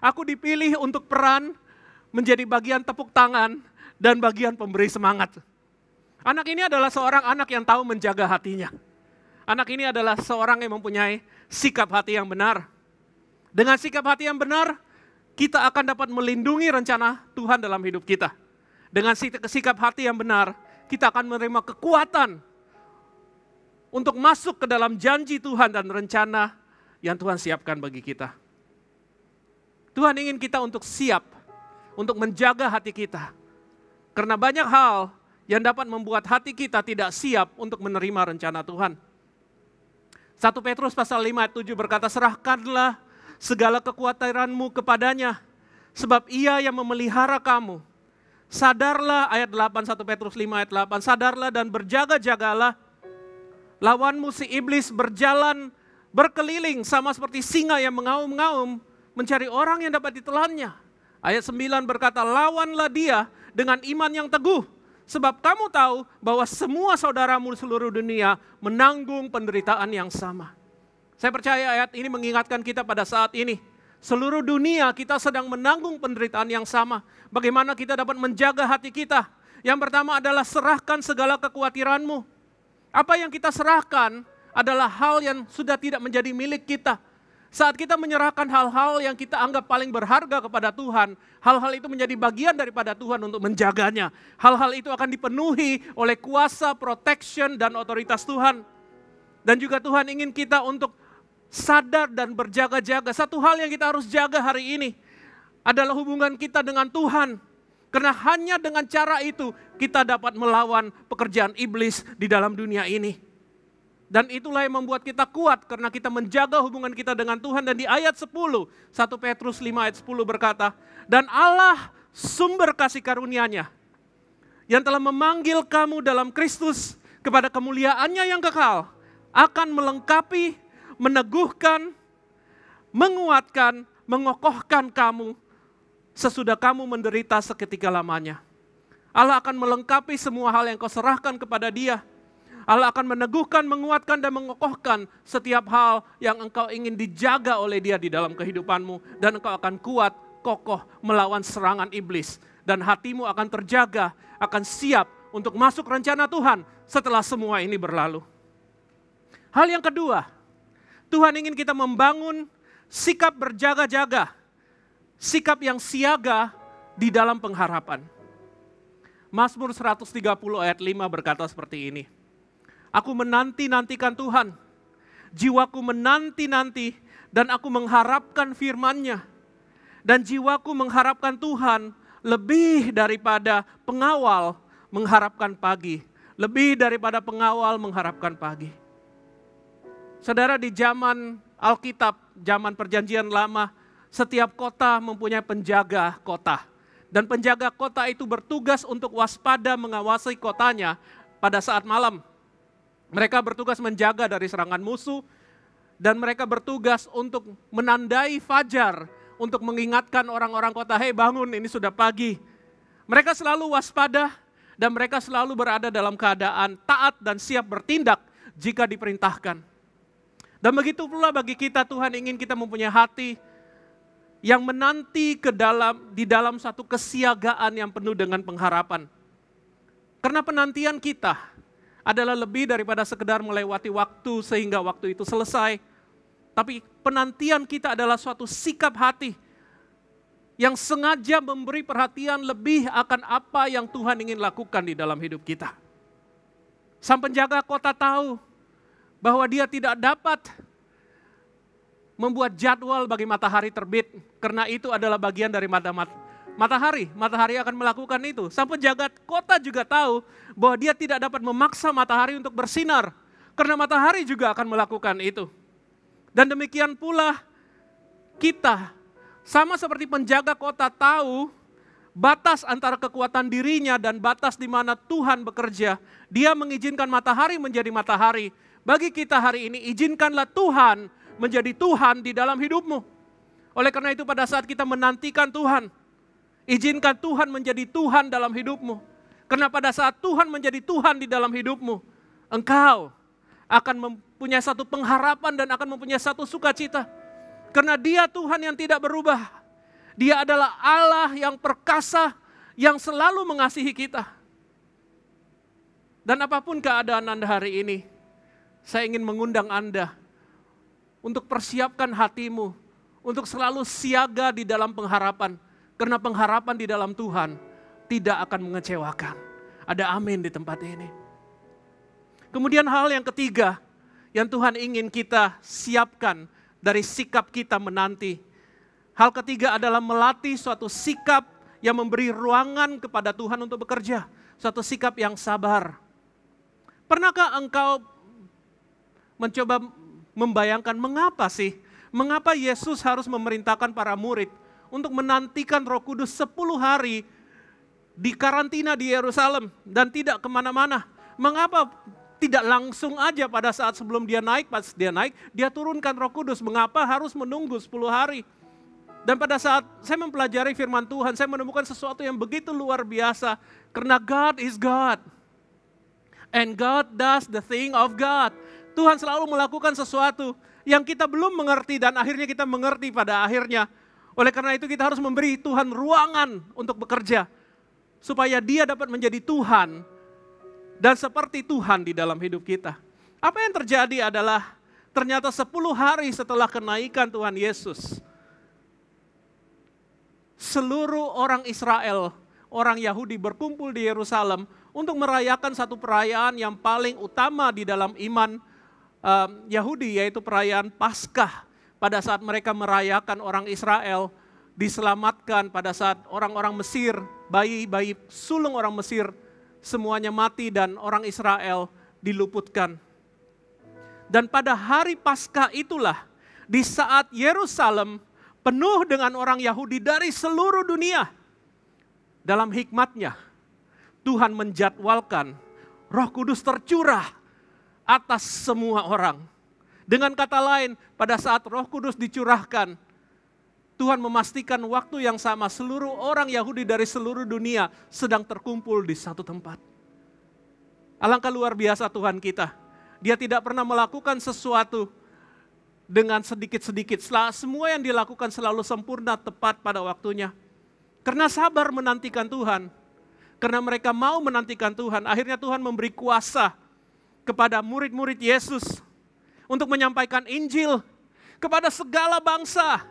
F: Aku dipilih untuk peran menjadi bagian tepuk tangan dan bagian pemberi semangat." Anak ini adalah seorang anak yang tahu menjaga hatinya. Anak ini adalah seorang yang mempunyai sikap hati yang benar. Dengan sikap hati yang benar, kita akan dapat melindungi rencana Tuhan dalam hidup kita. Dengan sikap hati yang benar, kita akan menerima kekuatan untuk masuk ke dalam janji Tuhan dan rencana yang Tuhan siapkan bagi kita. Tuhan ingin kita untuk siap, untuk menjaga hati kita. Karena banyak hal yang dapat membuat hati kita tidak siap untuk menerima rencana Tuhan. 1 Petrus pasal 5 ayat 7 berkata, "Serahkanlah segala kekhawatiranmu kepadanya, sebab Ia yang memelihara kamu. Sadarlah," ayat 8, 1 Petrus 5 ayat 8, "sadarlah dan berjaga-jagalah. Lawanmu si iblis berjalan berkeliling sama seperti singa yang mengaum-ngaum mencari orang yang dapat ditelannya." Ayat 9 berkata, "Lawanlah dia dengan iman yang teguh, sebab kamu tahu bahwa semua saudaramu di seluruh dunia menanggung penderitaan yang sama." Saya percaya ayat ini mengingatkan kita pada saat ini. Seluruh dunia kita sedang menanggung penderitaan yang sama. Bagaimana kita dapat menjaga hati kita? Yang pertama adalah serahkan segala kekhawatiranmu. Apa yang kita serahkan adalah hal yang sudah tidak menjadi milik kita. Saat kita menyerahkan hal-hal yang kita anggap paling berharga kepada Tuhan, hal-hal itu menjadi bagian daripada Tuhan untuk menjaganya. Hal-hal itu akan dipenuhi oleh kuasa, protection, dan otoritas Tuhan. Dan juga Tuhan ingin kita untuk sadar dan berjaga-jaga. Satu hal yang kita harus jaga hari ini adalah hubungan kita dengan Tuhan. Karena hanya dengan cara itu kita dapat melawan pekerjaan iblis di dalam dunia ini. Dan itulah yang membuat kita kuat karena kita menjaga hubungan kita dengan Tuhan. Dan di ayat 10, 1 Petrus 5 ayat 10 berkata, dan Allah sumber kasih karunia-Nya yang telah memanggil kamu dalam Kristus kepada kemuliaannya yang kekal, akan melengkapi, meneguhkan, menguatkan, mengokohkan kamu sesudah kamu menderita seketika lamanya. Allah akan melengkapi semua hal yang kau serahkan kepada Dia. Allah akan meneguhkan, menguatkan, dan mengokohkan setiap hal yang engkau ingin dijaga oleh Dia di dalam kehidupanmu. Dan engkau akan kuat, kokoh melawan serangan iblis. Dan hatimu akan terjaga, akan siap untuk masuk rencana Tuhan setelah semua ini berlalu. Hal yang kedua, Tuhan ingin kita membangun sikap berjaga-jaga. Sikap yang siaga di dalam pengharapan. Mazmur 130 ayat 5 berkata seperti ini. Aku menanti-nantikan Tuhan, jiwaku menanti-nanti dan aku mengharapkan firman-Nya. Dan jiwaku mengharapkan Tuhan lebih daripada pengawal mengharapkan pagi. Lebih daripada pengawal mengharapkan pagi. Saudara, di zaman Alkitab, zaman perjanjian lama, setiap kota mempunyai penjaga kota. Dan penjaga kota itu bertugas untuk waspada mengawasi kotanya pada saat malam. Mereka bertugas menjaga dari serangan musuh dan mereka bertugas untuk menandai fajar untuk mengingatkan orang-orang kota, hei bangun ini sudah pagi. Mereka selalu waspada dan mereka selalu berada dalam keadaan taat dan siap bertindak jika diperintahkan. Dan begitu pula bagi kita, Tuhan ingin kita mempunyai hati yang menanti di dalam satu kesiagaan yang penuh dengan pengharapan. Karena penantian kita adalah lebih daripada sekedar melewati waktu sehingga waktu itu selesai. Tapi penantian kita adalah suatu sikap hati yang sengaja memberi perhatian lebih akan apa yang Tuhan ingin lakukan di dalam hidup kita. Sang penjaga kota tahu bahwa dia tidak dapat membuat jadwal bagi matahari terbit. Karena itu adalah bagian dari matahari. Matahari akan melakukan itu. Sang penjaga kota juga tahu bahwa dia tidak dapat memaksa matahari untuk bersinar. Karena matahari juga akan melakukan itu. Dan demikian pula kita, sama seperti penjaga kota tahu batas antara kekuatan dirinya dan batas di mana Tuhan bekerja. Dia mengizinkan matahari menjadi matahari. Bagi kita hari ini, izinkanlah Tuhan menjadi Tuhan di dalam hidupmu. Oleh karena itu pada saat kita menantikan Tuhan, izinkan Tuhan menjadi Tuhan dalam hidupmu. Karena pada saat Tuhan menjadi Tuhan di dalam hidupmu, engkau akan mempunyai satu pengharapan dan akan mempunyai satu sukacita. Karena Dia Tuhan yang tidak berubah. Dia adalah Allah yang perkasa, yang selalu mengasihi kita. Dan apapun keadaan Anda hari ini, saya ingin mengundang Anda untuk persiapkan hatimu, untuk selalu siaga di dalam pengharapan. Karena pengharapan di dalam Tuhan tidak akan mengecewakan. Ada amin di tempat ini. Kemudian hal yang ketiga yang Tuhan ingin kita siapkan dari sikap kita menanti. Hal ketiga adalah melatih suatu sikap yang memberi ruangan kepada Tuhan untuk bekerja. Suatu sikap yang sabar. Pernahkah engkau mencoba membayangkan mengapa Yesus harus memerintahkan para murid untuk menantikan Roh Kudus 10 hari di karantina di Yerusalem dan tidak kemana-mana? Mengapa tidak langsung aja pada saat sebelum dia naik, pas dia naik, dia turunkan Roh Kudus? Mengapa harus menunggu 10 hari? Dan pada saat saya mempelajari firman Tuhan, saya menemukan sesuatu yang begitu luar biasa. Karena God is God. And God does the thing of God. Tuhan selalu melakukan sesuatu yang kita belum mengerti dan akhirnya kita mengerti pada akhirnya. Oleh karena itu kita harus memberi Tuhan ruangan untuk bekerja. Supaya Dia dapat menjadi Tuhan dan seperti Tuhan di dalam hidup kita. Apa yang terjadi adalah ternyata 10 hari setelah kenaikan Tuhan Yesus, seluruh orang Israel, orang Yahudi berkumpul di Yerusalem untuk merayakan satu perayaan yang paling utama di dalam iman Yahudi, yaitu perayaan Paskah. Pada saat mereka merayakan orang Israel diselamatkan pada saat orang-orang Mesir, bayi-bayi sulung orang Mesir semuanya mati dan orang Israel diluputkan. Dan pada hari Paskah itulah, di saat Yerusalem penuh dengan orang Yahudi dari seluruh dunia, dalam hikmatnya Tuhan menjadwalkan Roh Kudus tercurah atas semua orang. Dengan kata lain, pada saat Roh Kudus dicurahkan, Tuhan memastikan waktu yang sama seluruh orang Yahudi dari seluruh dunia sedang terkumpul di satu tempat. Alangkah luar biasa Tuhan kita. Dia tidak pernah melakukan sesuatu dengan sedikit-sedikit. Semua yang dilakukan selalu sempurna, tepat pada waktunya. Karena sabar menantikan Tuhan. Karena mereka mau menantikan Tuhan, akhirnya Tuhan memberi kuasa kepada murid-murid Yesus untuk menyampaikan Injil kepada segala bangsa.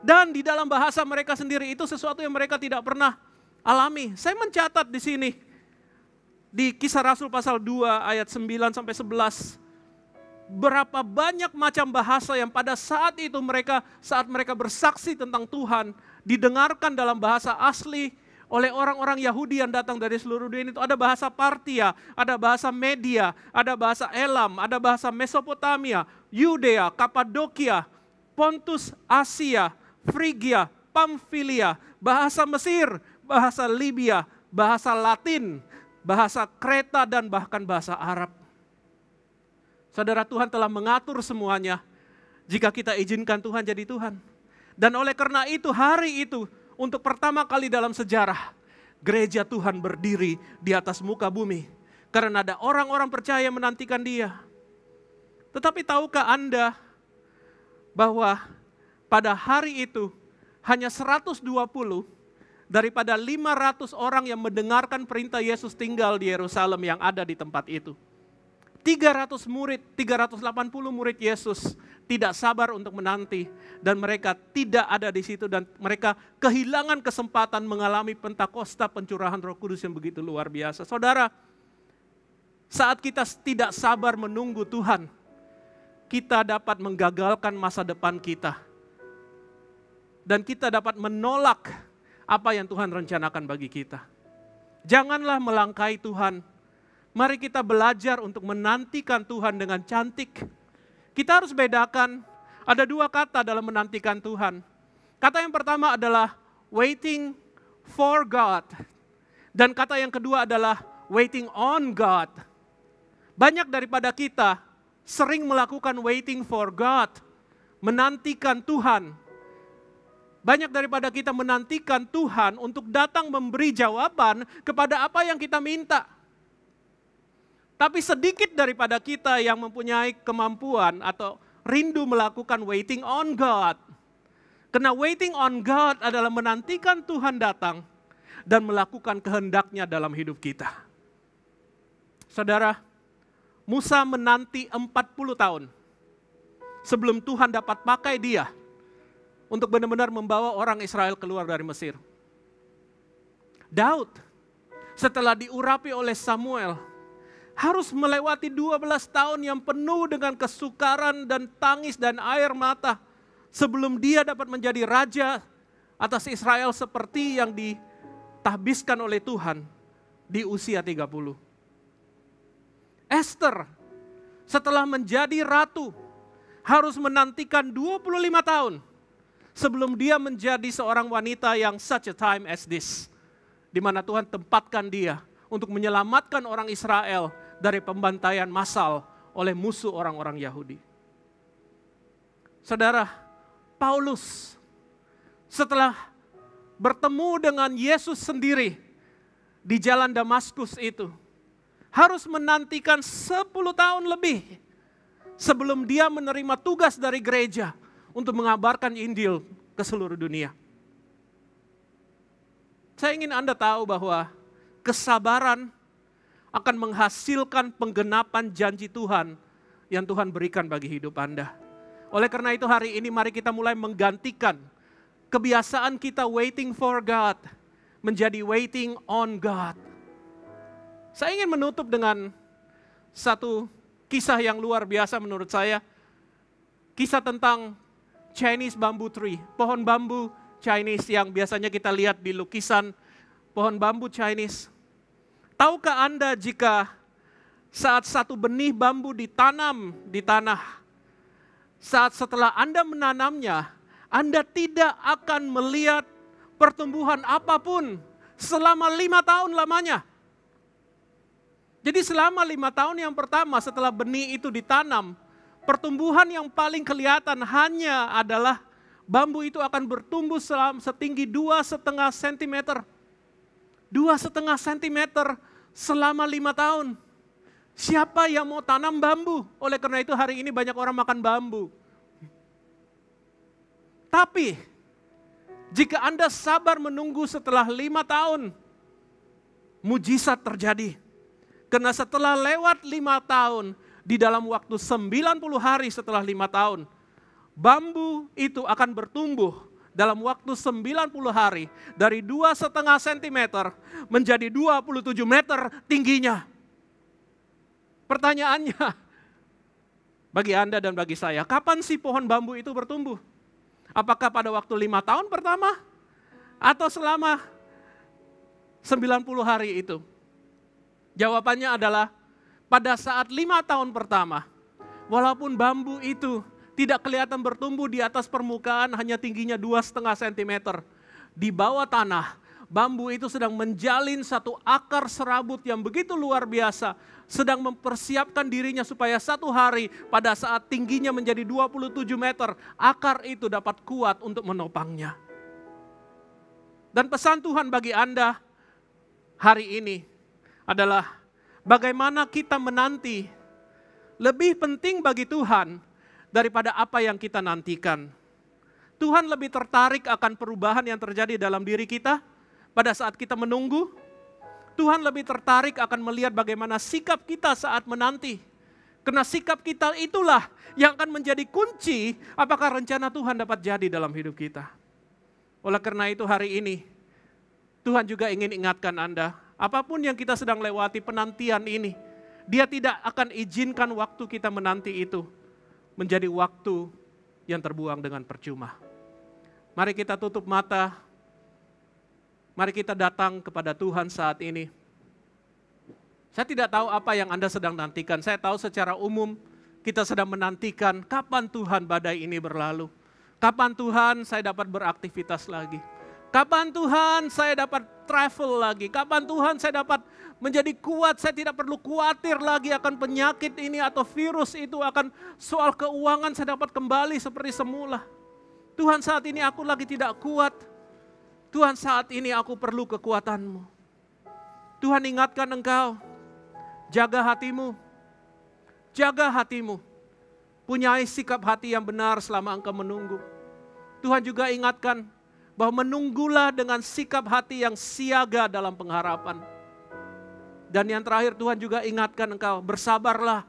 F: Dan di dalam bahasa mereka sendiri, itu sesuatu yang mereka tidak pernah alami. Saya mencatat di sini, di Kisah Rasul pasal 2 ayat 9 sampai 11. Berapa banyak macam bahasa yang pada saat itu saat mereka bersaksi tentang Tuhan, didengarkan dalam bahasa asli oleh orang-orang Yahudi yang datang dari seluruh dunia. Itu ada bahasa Partia, ada bahasa Media, ada bahasa Elam, ada bahasa Mesopotamia, Yudea, Kapadokia, Pontus, Asia, Frigia, Pamfilia, bahasa Mesir, bahasa Libya, bahasa Latin, bahasa Kreta, dan bahkan bahasa Arab. Saudara, Tuhan telah mengatur semuanya jika kita izinkan Tuhan jadi Tuhan. Dan oleh karena itu, hari itu, untuk pertama kali dalam sejarah, gereja Tuhan berdiri di atas muka bumi. Karena ada orang-orang percaya yang menantikan Dia. Tetapi tahukah Anda bahwa pada hari itu hanya 120 daripada 500 orang yang mendengarkan perintah Yesus tinggal di Yerusalem yang ada di tempat itu. 380 murid Yesus tidak sabar untuk menanti, dan mereka tidak ada di situ, dan mereka kehilangan kesempatan mengalami Pentakosta, pencurahan Roh Kudus yang begitu luar biasa. Saudara, saat kita tidak sabar menunggu Tuhan, kita dapat menggagalkan masa depan kita. Dan kita dapat menolak apa yang Tuhan rencanakan bagi kita. Janganlah melangkai Tuhan. Mari kita belajar untuk menantikan Tuhan dengan cantik. Kita harus bedakan, ada 2 kata dalam menantikan Tuhan. Kata yang pertama adalah waiting for God. Dan kata yang kedua adalah waiting on God. Banyak daripada kita sering melakukan waiting for God, menantikan Tuhan. Banyak daripada kita menantikan Tuhan untuk datang memberi jawaban kepada apa yang kita minta. Tapi sedikit daripada kita yang mempunyai kemampuan atau rindu melakukan waiting on God. Karena waiting on God adalah menantikan Tuhan datang dan melakukan kehendaknya dalam hidup kita. Saudara, Musa menanti 40 tahun sebelum Tuhan dapat pakai dia untuk benar-benar membawa orang Israel keluar dari Mesir. Daud, setelah diurapi oleh Samuel, harus melewati 12 tahun yang penuh dengan kesukaran dan tangis dan air mata sebelum dia dapat menjadi raja atas Israel seperti yang ditahbiskan oleh Tuhan di usia 30. Esther, setelah menjadi ratu, harus menantikan 25 tahun sebelum dia menjadi seorang wanita yang such a time as this, di mana Tuhan tempatkan dia untuk menyelamatkan orang Israel dari pembantaian massal oleh musuh orang-orang Yahudi. Saudara, Paulus setelah bertemu dengan Yesus sendiri di jalan Damaskus itu, harus menantikan 10 tahun lebih sebelum dia menerima tugas dari gereja untuk mengabarkan Injil ke seluruh dunia. Saya ingin Anda tahu bahwa kesabaran akan menghasilkan penggenapan janji Tuhan yang Tuhan berikan bagi hidup Anda. Oleh karena itu hari ini mari kita mulai menggantikan kebiasaan kita waiting for God menjadi waiting on God. Saya ingin menutup dengan satu kisah yang luar biasa menurut saya. Kisah tentang Chinese bamboo tree, pohon bambu Chinese yang biasanya kita lihat di lukisan pohon bambu Chinese. Tahukah Anda jika saat satu benih bambu ditanam di tanah, saat setelah Anda menanamnya, Anda tidak akan melihat pertumbuhan apapun selama 5 tahun lamanya. Jadi selama 5 tahun yang pertama setelah benih itu ditanam, pertumbuhan yang paling kelihatan hanya adalah bambu itu akan bertumbuh setinggi 2,5 cm. 2,5 cm selama 5 tahun. Siapa yang mau tanam bambu? Oleh karena itu hari ini banyak orang makan bambu. Tapi jika Anda sabar menunggu setelah 5 tahun, mujizat terjadi. Karena setelah lewat 5 tahun, di dalam waktu 90 hari setelah 5 tahun, bambu itu akan bertumbuh dalam waktu 90 hari dari 2,5 cm menjadi 27 meter tingginya. Pertanyaannya, bagi Anda dan bagi saya, kapan sih pohon bambu itu bertumbuh? Apakah pada waktu 5 tahun pertama? Atau selama 90 hari itu? Jawabannya adalah pada saat 5 tahun pertama, walaupun bambu itu tidak kelihatan bertumbuh di atas permukaan, hanya tingginya 2,5 cm. Di bawah tanah, bambu itu sedang menjalin satu akar serabut yang begitu luar biasa, sedang mempersiapkan dirinya supaya satu hari pada saat tingginya menjadi 27 meter, akar itu dapat kuat untuk menopangnya. Dan pesan Tuhan bagi Anda hari ini adalah bagaimana kita menanti lebih penting bagi Tuhan daripada apa yang kita nantikan. Tuhan lebih tertarik akan perubahan yang terjadi dalam diri kita pada saat kita menunggu. Tuhan lebih tertarik akan melihat bagaimana sikap kita saat menanti. Karena sikap kita itulah yang akan menjadi kunci apakah rencana Tuhan dapat jadi dalam hidup kita. Oleh karena itu hari ini, Tuhan juga ingin ingatkan Anda, apapun yang kita sedang lewati penantian ini, Dia tidak akan izinkan waktu kita menanti itu menjadi waktu yang terbuang dengan percuma. Mari kita tutup mata. Mari kita datang kepada Tuhan saat ini. Saya tidak tahu apa yang Anda sedang nantikan. Saya tahu secara umum kita sedang menantikan kapan Tuhan badai ini berlalu. Kapan Tuhan saya dapat beraktivitas lagi. Kapan Tuhan saya dapat travel lagi. Kapan Tuhan saya dapat menjadi kuat. Saya tidak perlu khawatir lagi akan penyakit ini atau virus itu, akan soal keuangan saya dapat kembali seperti semula. Tuhan saat ini aku lagi tidak kuat. Tuhan saat ini aku perlu kekuatan-Mu. Tuhan ingatkan engkau, jaga hatimu. Jaga hatimu. Punyai sikap hati yang benar selama engkau menunggu. Tuhan juga ingatkan bahwa menunggulah dengan sikap hati yang siaga dalam pengharapan. Dan yang terakhir Tuhan juga ingatkan engkau, bersabarlah,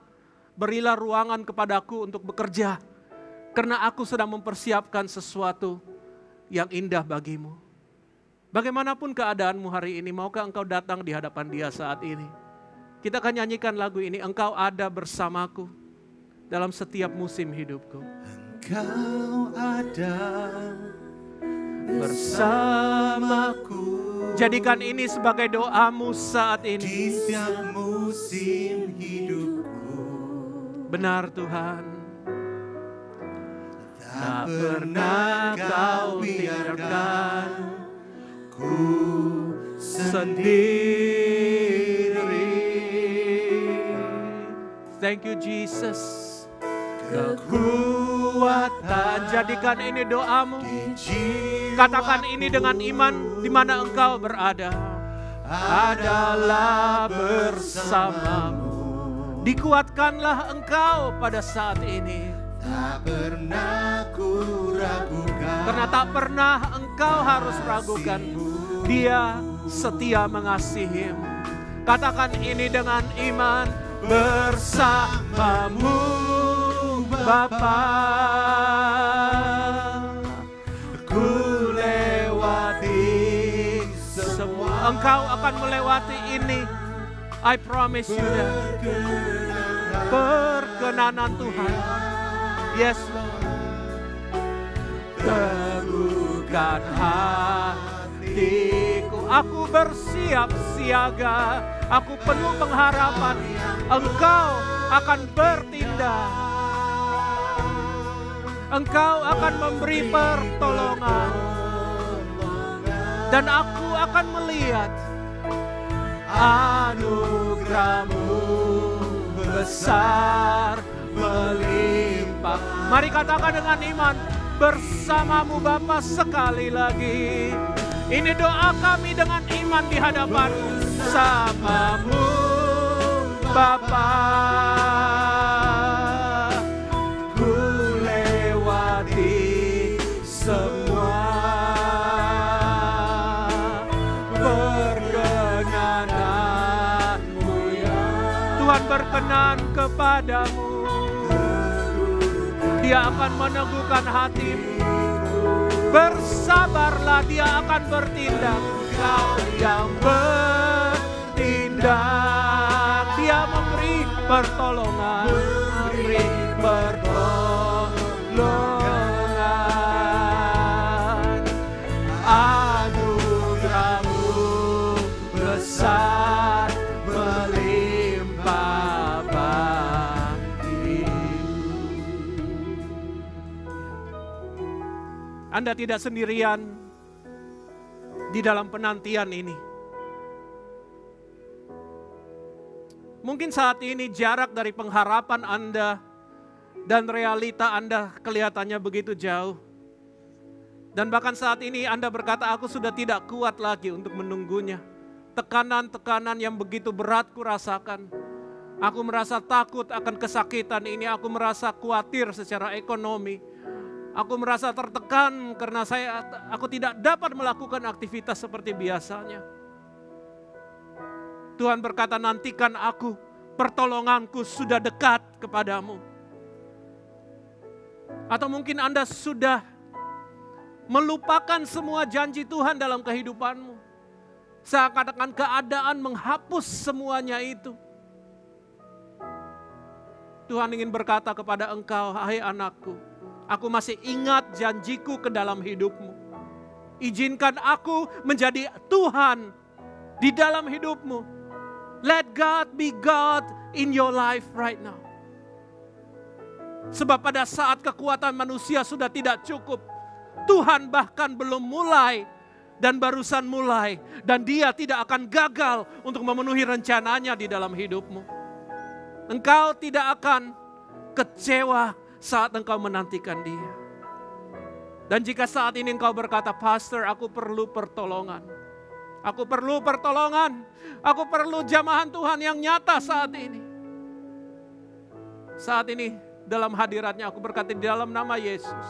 F: berilah ruangan kepadaku untuk bekerja. Karena aku sedang mempersiapkan sesuatu yang indah bagimu. Bagaimanapun keadaanmu hari ini, maukah engkau datang di hadapan Dia saat ini? Kita akan nyanyikan lagu ini, Engkau ada bersamaku dalam setiap musim hidupku.
D: Engkau ada bersamaku.
F: Jadikan ini sebagai doamu saat ini.
D: Di setiap musim hidupku.
F: Benar Tuhan.
D: Tak pernah kau biarkan ku sendiri.
F: Thank you Jesus.
D: Kekuatan
F: Jadikan ini doamu.
D: di jiwaku
F: Katakan ini dengan iman di mana engkau berada.
D: adalah bersamamu.
F: Dikuatkanlah engkau pada saat ini.
D: Tak pernah ku ragukan.
F: Karena tak pernah engkau harus ragukan. Dia setia mengasihimu. Katakan ini dengan iman. Bersamamu Bapa, ku lewati semua. Engkau akan melewati ini. I promise you that. Perkenanan Tuhan. Yes, Lord. Teguhkan hatiku. Aku bersiap siaga. Aku penuh pengharapan. Engkau akan bertindak. Engkau akan memberi pertolongan. Dan aku akan melihat anugerah-Mu besar melimpah. Mari katakan dengan iman, bersamamu Bapa sekali lagi. Ini doa kami dengan iman di hadapan-Mu. Bersamamu Bapa, ku lewati semua. Perkenanan-Mu ya Tuhan, berkenan kepadamu. Dia akan meneguhkan hatimu. Bersabarlah, Dia akan bertindak. Kau yang bertindak, Dia memberi pertolongan, memberi pertolongan. Anugerah-Mu besar melimpah bagiku. Anda tidak sendirian di dalam penantian ini. Mungkin saat ini jarak dari pengharapan Anda dan realita Anda kelihatannya begitu jauh. Dan bahkan saat ini Anda berkata, aku sudah tidak kuat lagi untuk menunggunya. Tekanan-tekanan yang begitu berat kurasakan. Aku merasa takut akan kesakitan ini, aku merasa khawatir secara ekonomi. Aku merasa tertekan karena aku tidak dapat melakukan aktivitas seperti biasanya. Tuhan berkata, nantikan aku, pertolonganku sudah dekat kepadamu. Atau mungkin Anda sudah melupakan semua janji Tuhan dalam kehidupanmu. Seakan-akan keadaan menghapus semuanya itu. Tuhan ingin berkata kepada engkau, hai anakku, aku masih ingat janjiku ke dalam hidupmu. Izinkan aku menjadi Tuhan di dalam hidupmu. Let God be God in your life right now. Sebab pada saat kekuatan manusia sudah tidak cukup, Tuhan bahkan belum mulai dan barusan mulai. Dan Dia tidak akan gagal untuk memenuhi rencananya di dalam hidupmu. Engkau tidak akan kecewa saat engkau menantikan Dia. Dan jika saat ini engkau berkata, Pastor, aku perlu pertolongan. Aku perlu pertolongan. Aku perlu jamahan Tuhan yang nyata saat ini. Saat ini dalam hadiratnya aku berkata di dalam nama Yesus.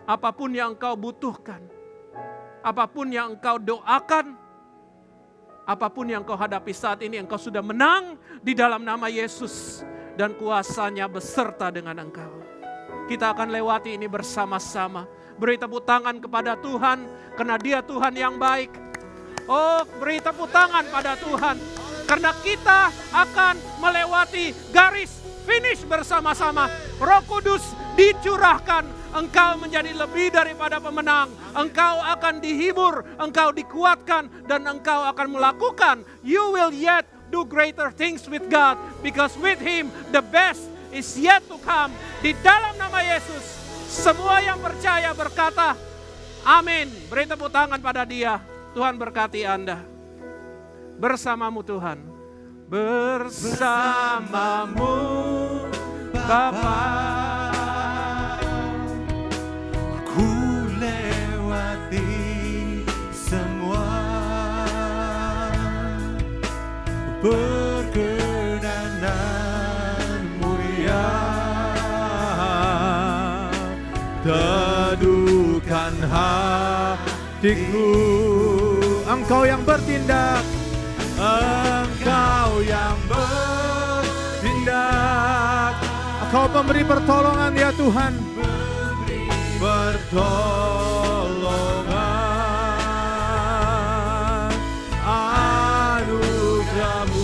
F: Apapun yang engkau butuhkan. Apapun yang engkau doakan. Apapun yang engkau hadapi saat ini, engkau sudah menang di dalam nama Yesus. Dan kuasanya beserta dengan engkau. Kita akan lewati ini bersama-sama. Beri tepuk tangan kepada Tuhan, karena Dia Tuhan yang baik. Oh, beri tepuk tangan pada Tuhan. Karena kita akan melewati garis finish bersama-sama. Roh Kudus dicurahkan. Engkau menjadi lebih daripada pemenang. Engkau akan dihibur, engkau dikuatkan, dan engkau akan melakukan. You will yet do greater things with God. Because with Him, the best is yet to come. Di dalam nama Yesus, semua yang percaya berkata, amin. Beri tepuk tangan pada Dia. Tuhan berkati Anda. Bersamamu Tuhan. Bersamamu Bapa.
D: Ku lewati semua perkenanan-Mu ya. Teduhkan hatiku, Engkau yang bertindak. yang bertindak. Engkau pemberi pertolongan ya Tuhan. Pertolongan, anugerah-Mu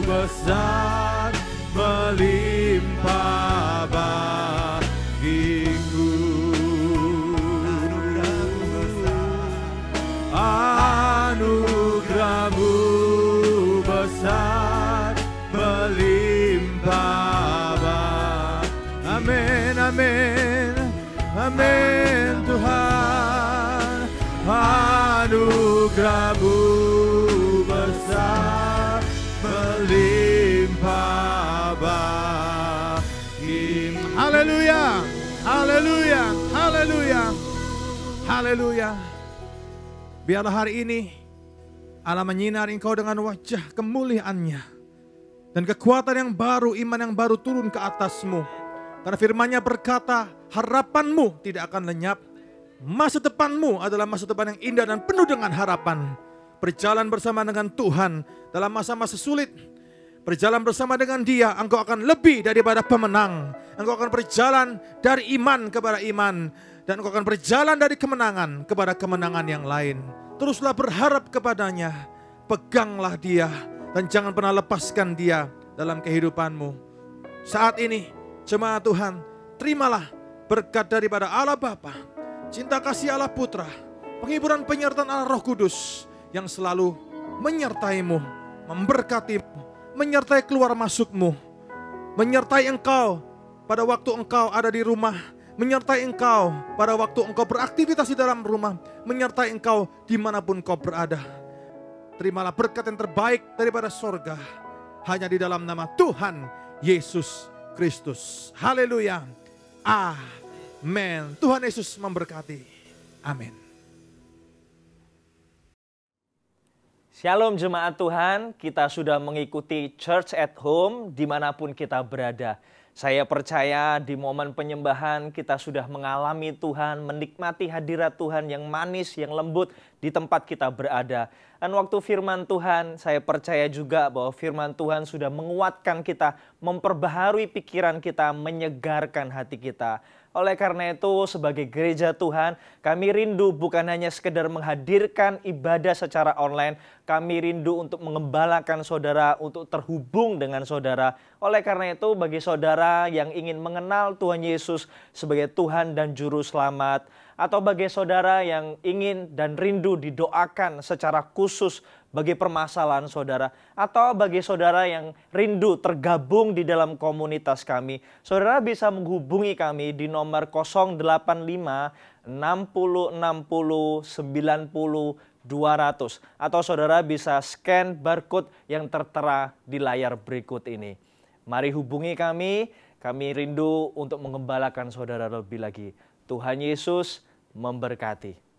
D: besar melimpah bagiku. Anugerah-Mu besar melimpah bagiku. Amin, amin, amin Tuhan. Anugerah-Mu besar melimpah bagimu. Haleluya, haleluya, haleluya, haleluya. Biarlah hari ini Allah menyinari engkau dengan wajah kemuliaannya dan kekuatan yang baru, iman yang baru turun ke atasmu. Karena firman-Nya berkata, harapanmu tidak akan lenyap. Masa depanmu adalah masa depan yang indah dan penuh dengan harapan. Berjalan bersama dengan Tuhan dalam masa-masa sulit. Berjalan bersama dengan Dia, engkau akan lebih daripada pemenang. Engkau akan berjalan dari iman kepada iman. Dan engkau akan berjalan dari kemenangan kepada kemenangan yang lain. Teruslah berharap kepadanya. Peganglah Dia dan jangan pernah lepaskan Dia dalam kehidupanmu. Saat ini, jemaat Tuhan, terimalah berkat daripada Allah Bapa, cinta kasih Allah Putra, penghiburan penyertaan Allah Roh Kudus yang selalu menyertaimu, memberkatimu, menyertai keluar masukmu, menyertai engkau pada waktu engkau ada di rumah, menyertai engkau pada waktu engkau beraktivitas di dalam rumah, menyertai engkau dimanapun kau berada. Terimalah berkat yang terbaik daripada sorga, hanya di dalam nama Tuhan Yesus Kristus. Haleluya. Amin. Tuhan Yesus memberkati. Amin.
G: Shalom jemaat Tuhan, kita sudah mengikuti Church at Home dimanapun kita berada. Saya percaya di momen penyembahan kita sudah mengalami Tuhan, menikmati hadirat Tuhan yang manis, yang lembut di tempat kita berada. Dan waktu firman Tuhan, saya percaya juga bahwa firman Tuhan sudah menguatkan kita, memperbaharui pikiran kita, menyegarkan hati kita. Oleh karena itu sebagai gereja Tuhan, kami rindu bukan hanya sekedar menghadirkan ibadah secara online, kami rindu untuk mengembalakan saudara, untuk terhubung dengan saudara. Oleh karena itu bagi saudara yang ingin mengenal Tuhan Yesus sebagai Tuhan dan Juru Selamat, atau bagi saudara yang ingin dan rindu didoakan secara khusus bagi permasalahan saudara, atau bagi saudara yang rindu tergabung di dalam komunitas kami, saudara bisa menghubungi kami di nomor 085 60 60 90 200, atau saudara bisa scan barcode yang tertera di layar berikut ini. Mari hubungi kami rindu untuk mengembalakan saudara lebih lagi. Tuhan Yesus memberkati.